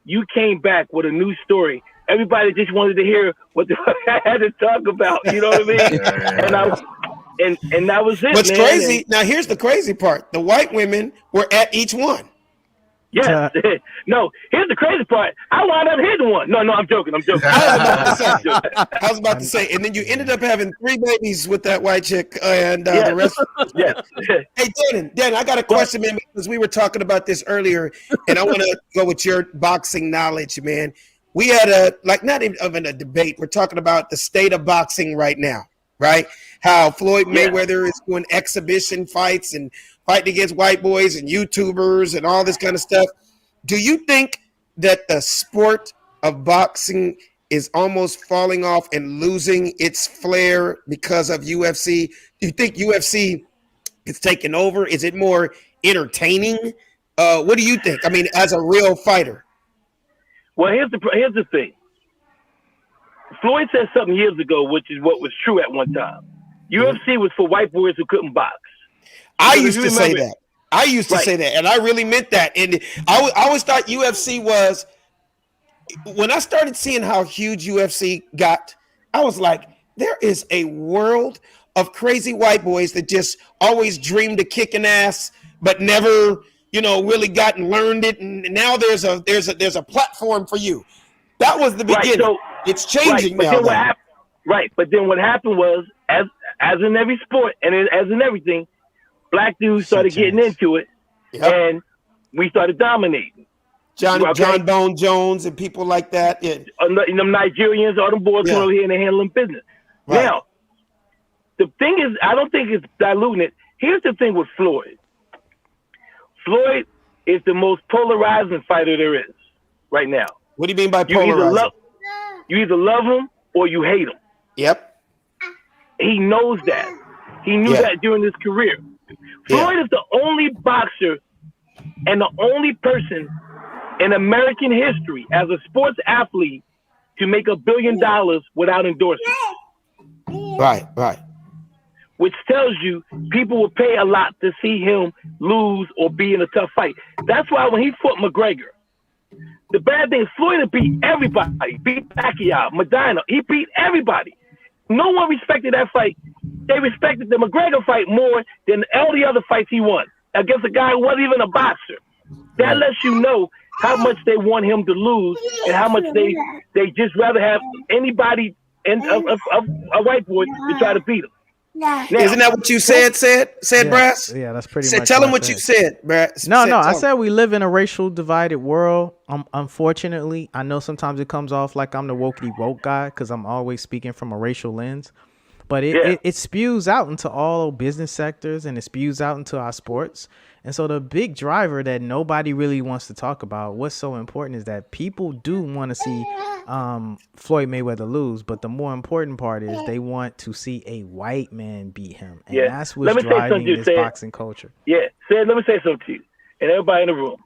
you came back with a new story. Everybody just wanted to hear what the fuck I had to talk about. You know what I mean? And that was it. What's man. crazy, now here's the crazy part. The white women were at each one. Yeah. No, here's the crazy part. I wound up hitting one. No, I'm joking. I was about to say, and then you ended up having 3 babies with that white chick and the rest. Yes. Hey, Dan, I got a question, man, because we were talking about this earlier, and I want to go with your boxing knowledge, man. We had not even a debate. We're talking about the state of boxing right now, right? How Floyd Mayweather is doing exhibition fights and fighting against white boys and YouTubers and all this kind of stuff. Do you think that the sport of boxing is almost falling off and losing its flair because of UFC? Do you think UFC is taking over? Is it more entertaining? What do you think? I mean, as a real fighter. Well, here's the thing. Floyd said something years ago, which is what was true at one time. UFC was for white boys who couldn't box. I used to say that. I used to say that, and I really meant that. And I always thought UFC was, when I started seeing how huge UFC got, I was like, there is a world of crazy white boys that just always dreamed of kicking ass, but never, really got and learned it. And now there's a platform for you. That was the beginning. So, it's changing now. But then what happened was, as in every sport and as in everything, black dudes started getting into it, and we started dominating. John Bone Jones and people like that. Yeah. Them Nigerians, all them boys come over here and they're handling business. Right. Now, the thing is, I don't think it's diluting it. Here's the thing with Floyd. Floyd is the most polarizing fighter there is right now. What do you mean by polarizing? You either love him or you hate him. Yep. He knows that. He knew that during his career. Floyd is the only boxer and the only person in American history as a sports athlete to make $1 billion without endorsement. Right. Which tells you people will pay a lot to see him lose or be in a tough fight. That's why when he fought McGregor, the bad thing is Floyd beat everybody. Beat Pacquiao, Medina. He beat everybody. No one respected that fight. They respected the McGregor fight more than all the other fights he won against a guy who wasn't even a boxer. That lets you know how much they want him to lose and how much they just rather have anybody a white boy to try to beat him. Now, isn't that what you said, Brass? Yeah, that's pretty much. Tell him what you said, Brass. No, I said we live in a racial divided world. Unfortunately, I know sometimes it comes off like I'm the wokey woke guy because I'm always speaking from a racial lens. But it spews out into all business sectors, and it spews out into our sports. And so the big driver that nobody really wants to talk about, what's so important, is that people do want to see Floyd Mayweather lose, but the more important part is they want to see a white man beat him. And that's what's driving this boxing culture. Yeah, let me say something to you and everybody in the room.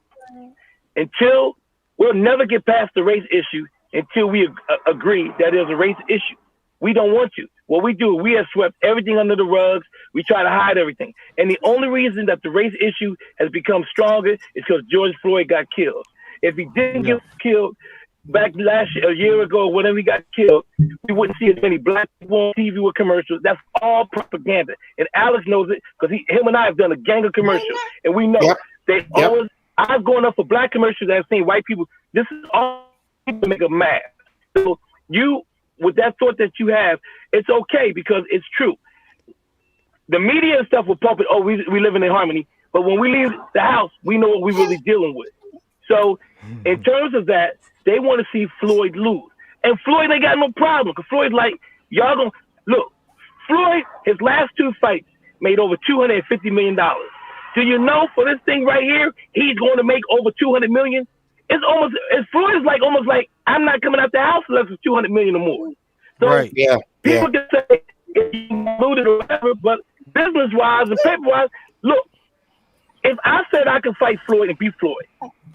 Until we'll never get past the race issue until we agree that there's a race issue. We don't want to. What we do, we have swept everything under the rugs. We try to hide everything. And the only reason that the race issue has become stronger is because George Floyd got killed. If he didn't get killed back a year ago, whenever he got killed, we wouldn't see as many black people on TV with commercials. That's all propaganda. And Alex knows it because him and I have done a gang of commercials. And we know they always, I've gone up for black commercials and I've seen white people. This is all to make them mad. So with that thought that you have, it's okay because it's true. The media and stuff will pump it, we living in harmony. But when we leave the house, we know what we're really dealing with. So in terms of that, they want to see Floyd lose. And Floyd ain't got no problem because Floyd's like, y'all gonna, look, Floyd, his last 2 fights made over $250 million. Do you know for this thing right here, he's going to make over $200 million? Floyd is almost like, I'm not coming out the house unless it's $200 million or more. So people can say if you looted or whatever, but business-wise and paper-wise, look, if I said I could fight Floyd and beat Floyd,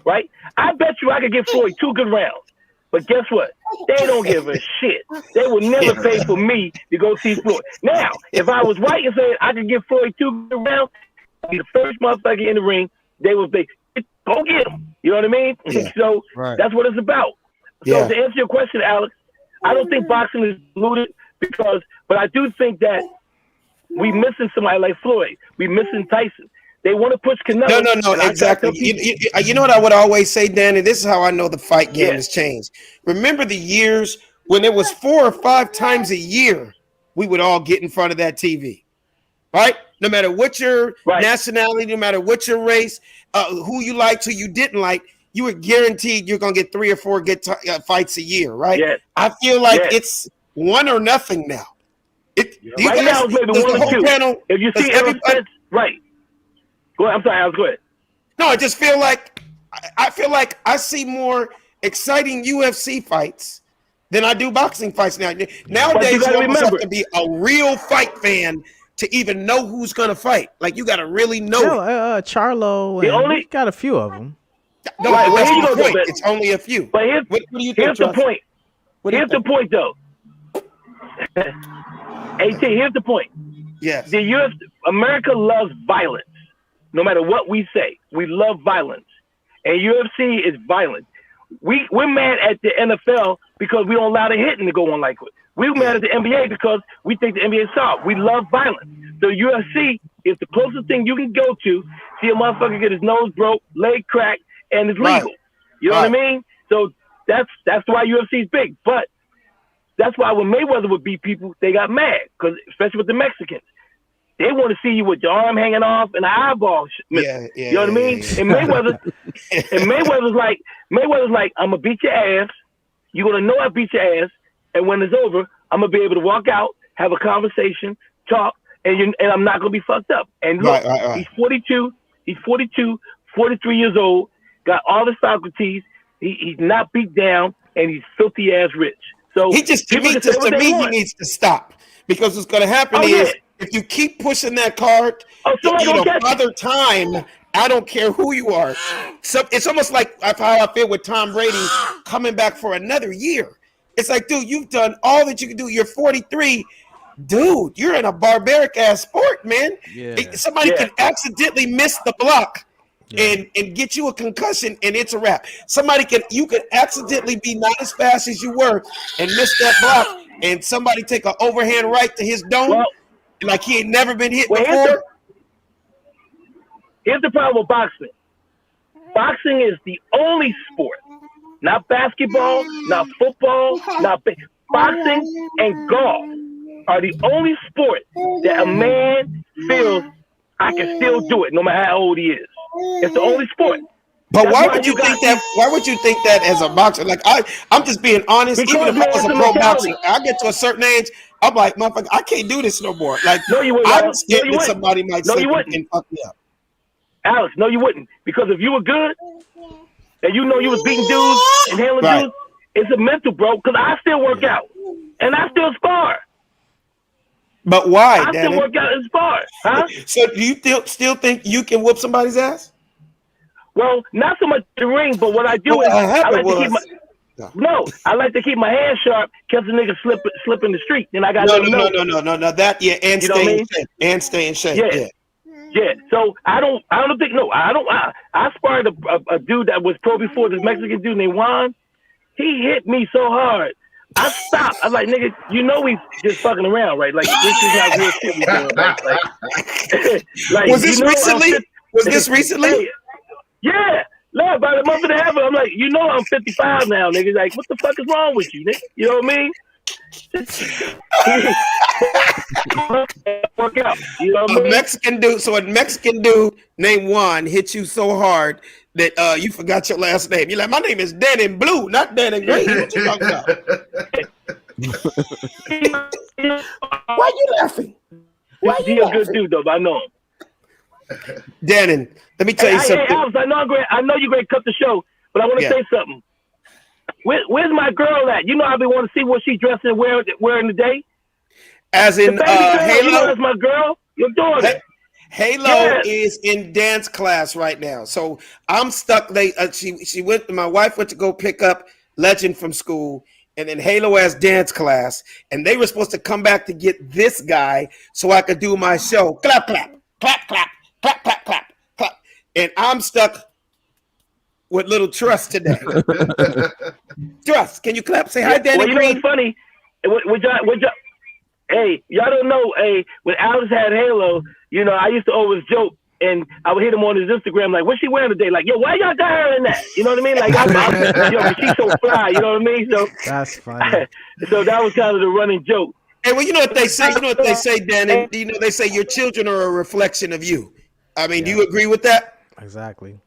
right? I bet you I could give Floyd 2 good rounds. But guess what? They don't give a shit. They will never pay for me to go see Floyd. Now, if I was white and said I could give Floyd 2 good rounds, I'd be the first motherfucker in the ring, they would say, go get him. You know what I mean? Yeah. So that's what it's about. So to answer your question, Alex, I don't think boxing is looted but I do think that we missing somebody like Floyd. We missing Tyson. They want to push Canelo. No, exactly. You know what I would always say, Danny? This is how I know the fight game has changed. Remember the years when it was 4 or 5 times a year we would all get in front of that TV, right? No matter what your nationality, no matter what your race, who you liked, who you didn't like, you were guaranteed you're going to get 3 or 4 good fights a year, right? Yes. I feel like it's 1 or nothing now. Right now, it's maybe 1 or 2. Panel, if you see every fight, right. Go ahead. I'm sorry, Alex, go ahead. No, I just feel like I see more exciting UFC fights than I do boxing fights now. Nowadays, you almost have to be a real fight fan to even know who's going to fight. Like, you got to really know. Charlo, we got a few of them. No, that's the point. It's only a few. But here's the point. Here's the point, though. AT, here's the point. Yes. America loves violence. No matter what we say, we love violence. And UFC is violent. We're mad at the NFL because we don't allow the hitting to go on like it. We're mad at the NBA because we think the NBA is soft. We love violence. So UFC is the closest thing you can go to see a motherfucker get his nose broke, leg cracked, and it's legal. You know what I mean? So that's why UFC is big. But that's why when Mayweather would beat people, they got mad, because especially with the Mexicans. They want to see you with your arm hanging off and the eyeball. You know what I mean? And Mayweather's like, I'm gonna beat your ass. You're gonna know I beat your ass, and when it's over, I'm gonna be able to walk out, have a conversation, talk, and I'm not gonna be fucked up. And look, he's 42. He's 42, 43 years old. Got all the faculties. He's not beat down, and he's filthy ass rich. So he needs to stop, because what's gonna happen if you keep pushing that card, other time, I don't care who you are. So it's almost like how I feel with Tom Brady coming back for another year. It's like, dude, you've done all that you can do. You're 43. Dude, you're in a barbaric ass sport, man. Somebody can accidentally miss the block and get you a concussion, and it's a wrap. You could accidentally be not as fast as you were and miss that block, and somebody take an overhand right to his dome. Like he ain't never been hit before. Here's the problem with boxing. Boxing is the only sport, not basketball, not football, boxing and golf are the only sport that a man feels I can still do it no matter how old he is. It's the only sport. But why would you think that? Why would you think that as a boxer? Like I'm just being honest. Because, even if I was a pro mentality. boxer, I get to a certain age, I'm like, motherfucker, I can't do this no more. Like, no, you wouldn't. I'm scared that somebody might slip and fuck me up. Alex, no, you wouldn't. Because if you were good, and you know you was beating dudes and handling dudes, it's a mental, bro. Because I still work out, and I still spar. But why? I still work out and spar, huh? So do you still think you can whoop somebody's ass? Well, not so much the ring, but what I do is I like to keep my I like to keep my hands sharp, catch a nigga slip in the street, and I got no, that and you stay in shape, and stay in shape. Yeah. So I don't think I sparred a dude that was pro before, this Mexican dude named Juan. He hit me so hard. I stopped. I was like, nigga, you know we just fucking around, right? Like, this is how real shit we doing. Like, was this recently? Was this recently? Hey, yeah. No, about a month and a half ago, I'm like, you know I'm 55 now, nigga. Like, what the fuck is wrong with you, nigga? You know what I mean? Work out. You know what I mean? Mexican dude. So a Mexican dude named Juan hit you so hard that you forgot your last name. You're like, my name is Dannon Blue, not Dannon Green. What you talking about? Why you laughing? Why you a good dude though? I know him. Dannon, let me tell you something. Hey, Alex, I know you're going to cut the show, but I want to say something. Where's my girl at? You know I've been wanting to see what she's dressing and wearing today. As in Halo? You know that's my girl. Your daughter. Halo is in dance class right now, so I'm stuck. My wife went to go pick up Legend from school, and then Halo has dance class, and they were supposed to come back to get this guy so I could do my show. Clap, clap, clap, clap, clap, clap, clap, clap, and I'm stuck with little Trust today. Trust, can you clap? Say hi, Danny. Well, you know what's funny? Hey, y'all don't know. Hey, when Alex had Halo, you know, I used to always joke, and I would hit him on his Instagram, like, what's she wearing today? Like, yo, why y'all got her in that? You know what I mean? Like, yo, she's so fly. You know what I mean? So that's funny. So that was kind of the running joke. Hey, well, you know what they say? You know what they say, Danny? You know, they say your children are a reflection of you. I mean, do you agree with that? Exactly.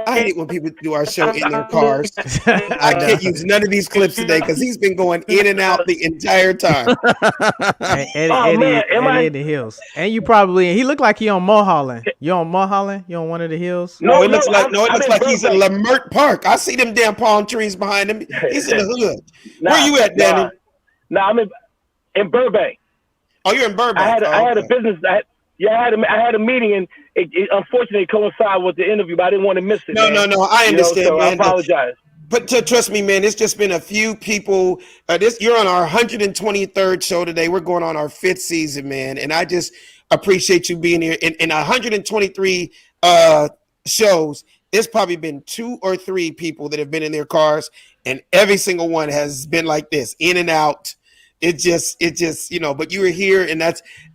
I hate when people do our show in their cars. I can't use none of these clips today because he's been going in and out the entire time. Eddie in the hills. And you probably, he looked like he on Mulholland. You on Mulholland? You on one of the hills? No, it looks like he's in Lamert Park. I see them damn palm trees behind him. He's in the hood. Where you at, Danny? I'm in Burbank. Oh, you're in Burbank. I had a business. I had a meeting, and it unfortunately coincided with the interview, but I didn't want to miss it. No. I understand, so man. I apologize. But trust me, man, it's just been a few people. You're on our 123rd show today. We're going on our 5th season, man, and I just appreciate you being here. In 123 shows, there's probably been 2 or 3 people that have been in their cars, and every single one has been like this, in and out. It just, you know, but you were here, and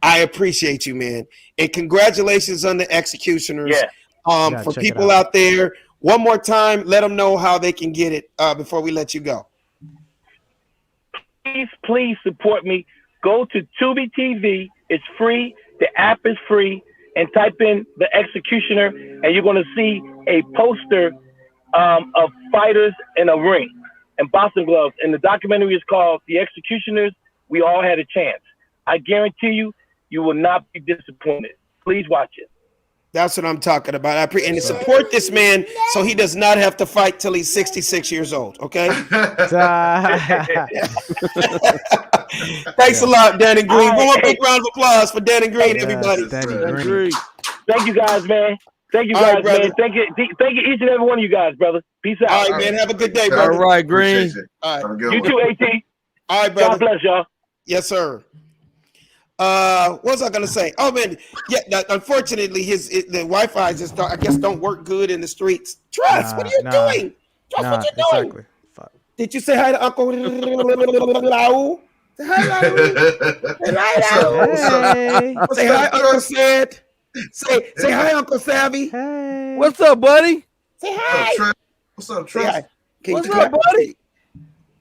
I appreciate you, man. And congratulations on the Executioners. Yeah. For people out there, one more time, let them know how they can get it before we let you go. Please support me. Go to Tubi TV. It's free. The app is free. And type in The Executioner, and you're going to see a poster of fighters in a ring and boxing gloves. And the documentary is called The Executioners, We All Had a Chance. I guarantee you, you will not be disappointed. Please watch it. That's what I'm talking about. And to support this man so he does not have to fight till he's 66 years old, okay? Thanks a lot, Dannon Green. One more big round of applause for Dannon Green, everybody. Dannon Green. Thank you guys, man. Thank you guys, man. Thank you each and every one of you guys, brother. Peace out. All right, man. Have a good day, brother. All right, Green. All right. You too, AT. All right, brother. God bless y'all. Yes, sir. What was I gonna say? Oh man, yeah. Unfortunately, the Wi-Fi just don't work good in the streets. Trust, what are you doing? Trust, what you doing? Exactly. Fuck. Did you say hi to Uncle Lau? Say hi, Lau. Say hi, Uncle Sad. Say hi, Uncle Savvy. Hey. What's up, buddy? Say hi. What's up, Trust? What's up, buddy?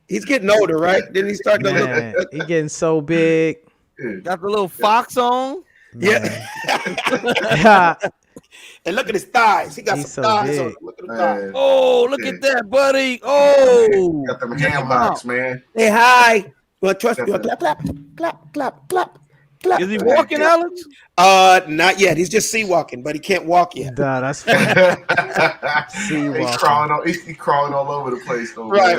He's getting older, right? Then he start to look. He getting so big. Got the little fox on. Yeah. And look at his thighs. He got He's some so thighs on big. him. Look at them thighs. Oh, look at that, buddy. Oh, Got them ham hocks, man. Hey, hi. You want to trust? You want to clap, clap, clap, clap, clap. is he walking, Alex? Not yet. He's just sea walking, but he can't walk yet. Duh, that's funny. He's crawling all over the place, though. Right.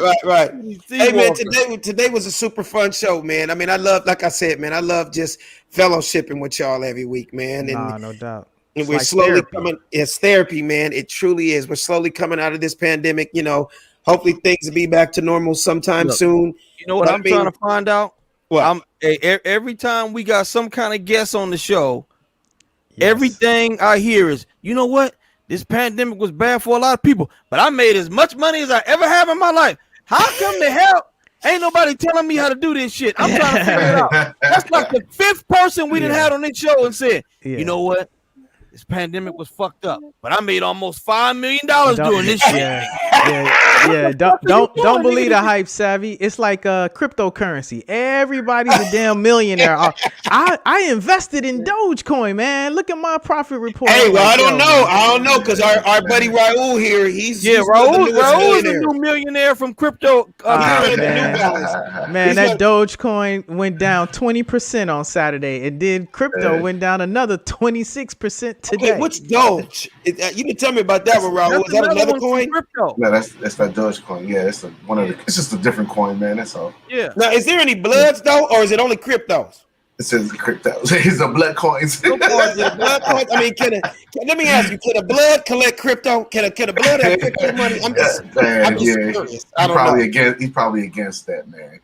Hey, man, Walker. today was a super fun show, man. I mean, I love, like I said, man, I love just fellowshipping with y'all every week, man. And no doubt. And It's we're like slowly therapy. coming. It's therapy, man. It truly is. We're slowly coming out of this pandemic. You know, hopefully things will be back to normal sometime soon. You know what But I'm trying to find out? What? Every time we got some kind of guest on the show, everything I hear is, you know what? This pandemic was bad for a lot of people, but I made as much money as I ever have in my life. How come the hell ain't nobody telling me how to do this shit? I'm trying to figure it out. That's like the fifth person we done had on this show and said, you know what? This pandemic was fucked up, but I made almost $5 million doing this shit. Yeah. Don't believe the hype, Savvy. It's like cryptocurrency. Everybody's a damn millionaire. I invested in Dogecoin, man. Look at my profit report. Hey, well, I don't know, because our buddy Raul here, Raul is a new millionaire from crypto. Man, that Dogecoin went down 20% on Saturday, and then crypto went down another 26% today. Okay, what's Doge? You can tell me about that one, Raul. Is that another coin? No, that's that Dogecoin. Yeah, it's it's just a different coin, man. That's all. Yeah. Now, is there any Bloods though, or is it only cryptos? It says crypto. It's a blood coins. Blood coins? I mean, let me ask you: can a blood collect crypto? Can a blood have crypto money? I'm just curious. I don't know. He's probably against that, man.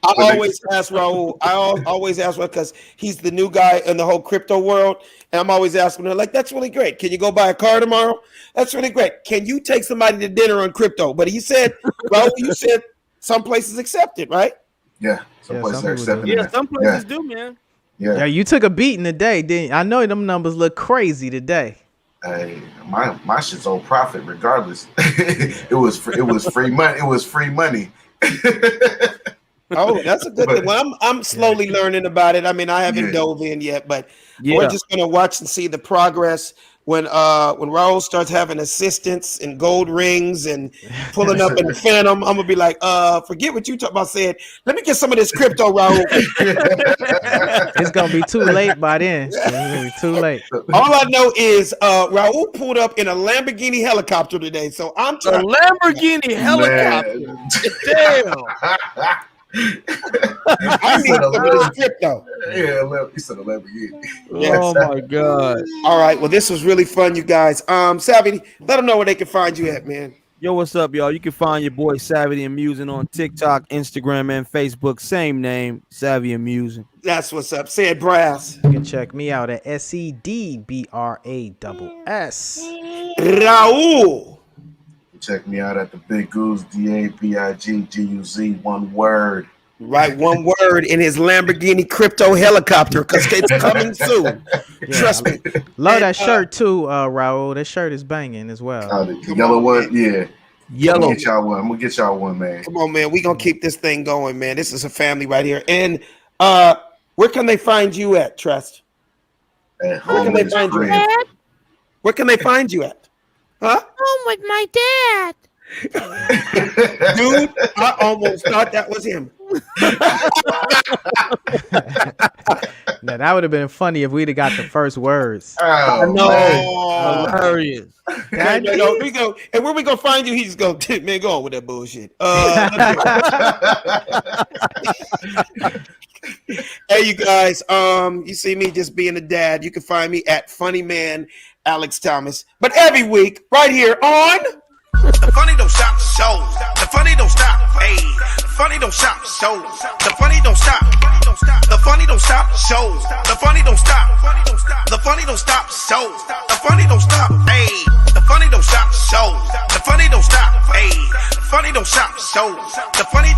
I always ask Raul. I always ask Raul because he's the new guy in the whole crypto world, and I'm always asking him, like, "That's really great. Can you go buy a car tomorrow? That's really great. Can you take somebody to dinner on crypto?" But he said, Raul, you said some places accept it, right? Yeah, some places are accepting it. Yeah, some places do, man. Yeah, you took a beating today, didn't you? I know them numbers look crazy today. Hey, my shit's on profit regardless. it was free money. It was free money. Oh, that's a good thing. Well, I'm slowly learning about it. I mean, I haven't dove in yet, but we're just gonna watch and see the progress when Raul starts having assistants and gold rings and pulling up in the Phantom. I'm gonna be like, forget what you talk about. Said, let me get some of this crypto, Raul. It's gonna be too late by then. It's gonna be too late. All I know is Raul pulled up in a Lamborghini helicopter today, so I'm trying. A Lamborghini helicopter. Damn. I need some of this crypto. Yeah, you said a Lamborghini. Oh my God. All right. Well, this was really fun, you guys. Savvy, let them know where they can find you at, man. Yo, what's up, y'all? You can find your boy Savvy and Musing on TikTok, Instagram, and Facebook. Same name, Savvy and Musing. That's what's up. Say it, Brass. You can check me out at SEDBRASS. Raul. Check me out at the Big Goose, DABIGGUZ, one word. Right, one word in his Lamborghini crypto helicopter, because it's coming soon. Trust me. Love that shirt too, Raul. That shirt is banging as well. The yellow one, yeah. Yellow. I'm gonna get y'all one, man. Come on, man. We're gonna keep this thing going, man. This is a family right here. And where can they find you at, Trust? Where can they find you at? Where can they find you at? Huh? Home with my dad. Dude, I almost thought that was him. Now that would have been funny if we'd have got the first words. Oh, no, hilarious. No, we go, and where we gonna find you? He's go, man, go on with that bullshit. Hey, you guys, you see me just being a dad. You can find me at Funny Man Alex Thomas, but every week right here on The Funny Don't Stop Show. The Funny Don't Stop. Hey, the Funny Don't Stop Show. The Funny Don't Stop. The Funny Don't Stop Show. The Funny Don't Stop. The Funny Don't Stop Show. The Funny Don't Stop. Hey, the Funny Don't Stop Show. The Funny Don't Stop. Hey, the Funny Don't Stop Show. The Funny Don't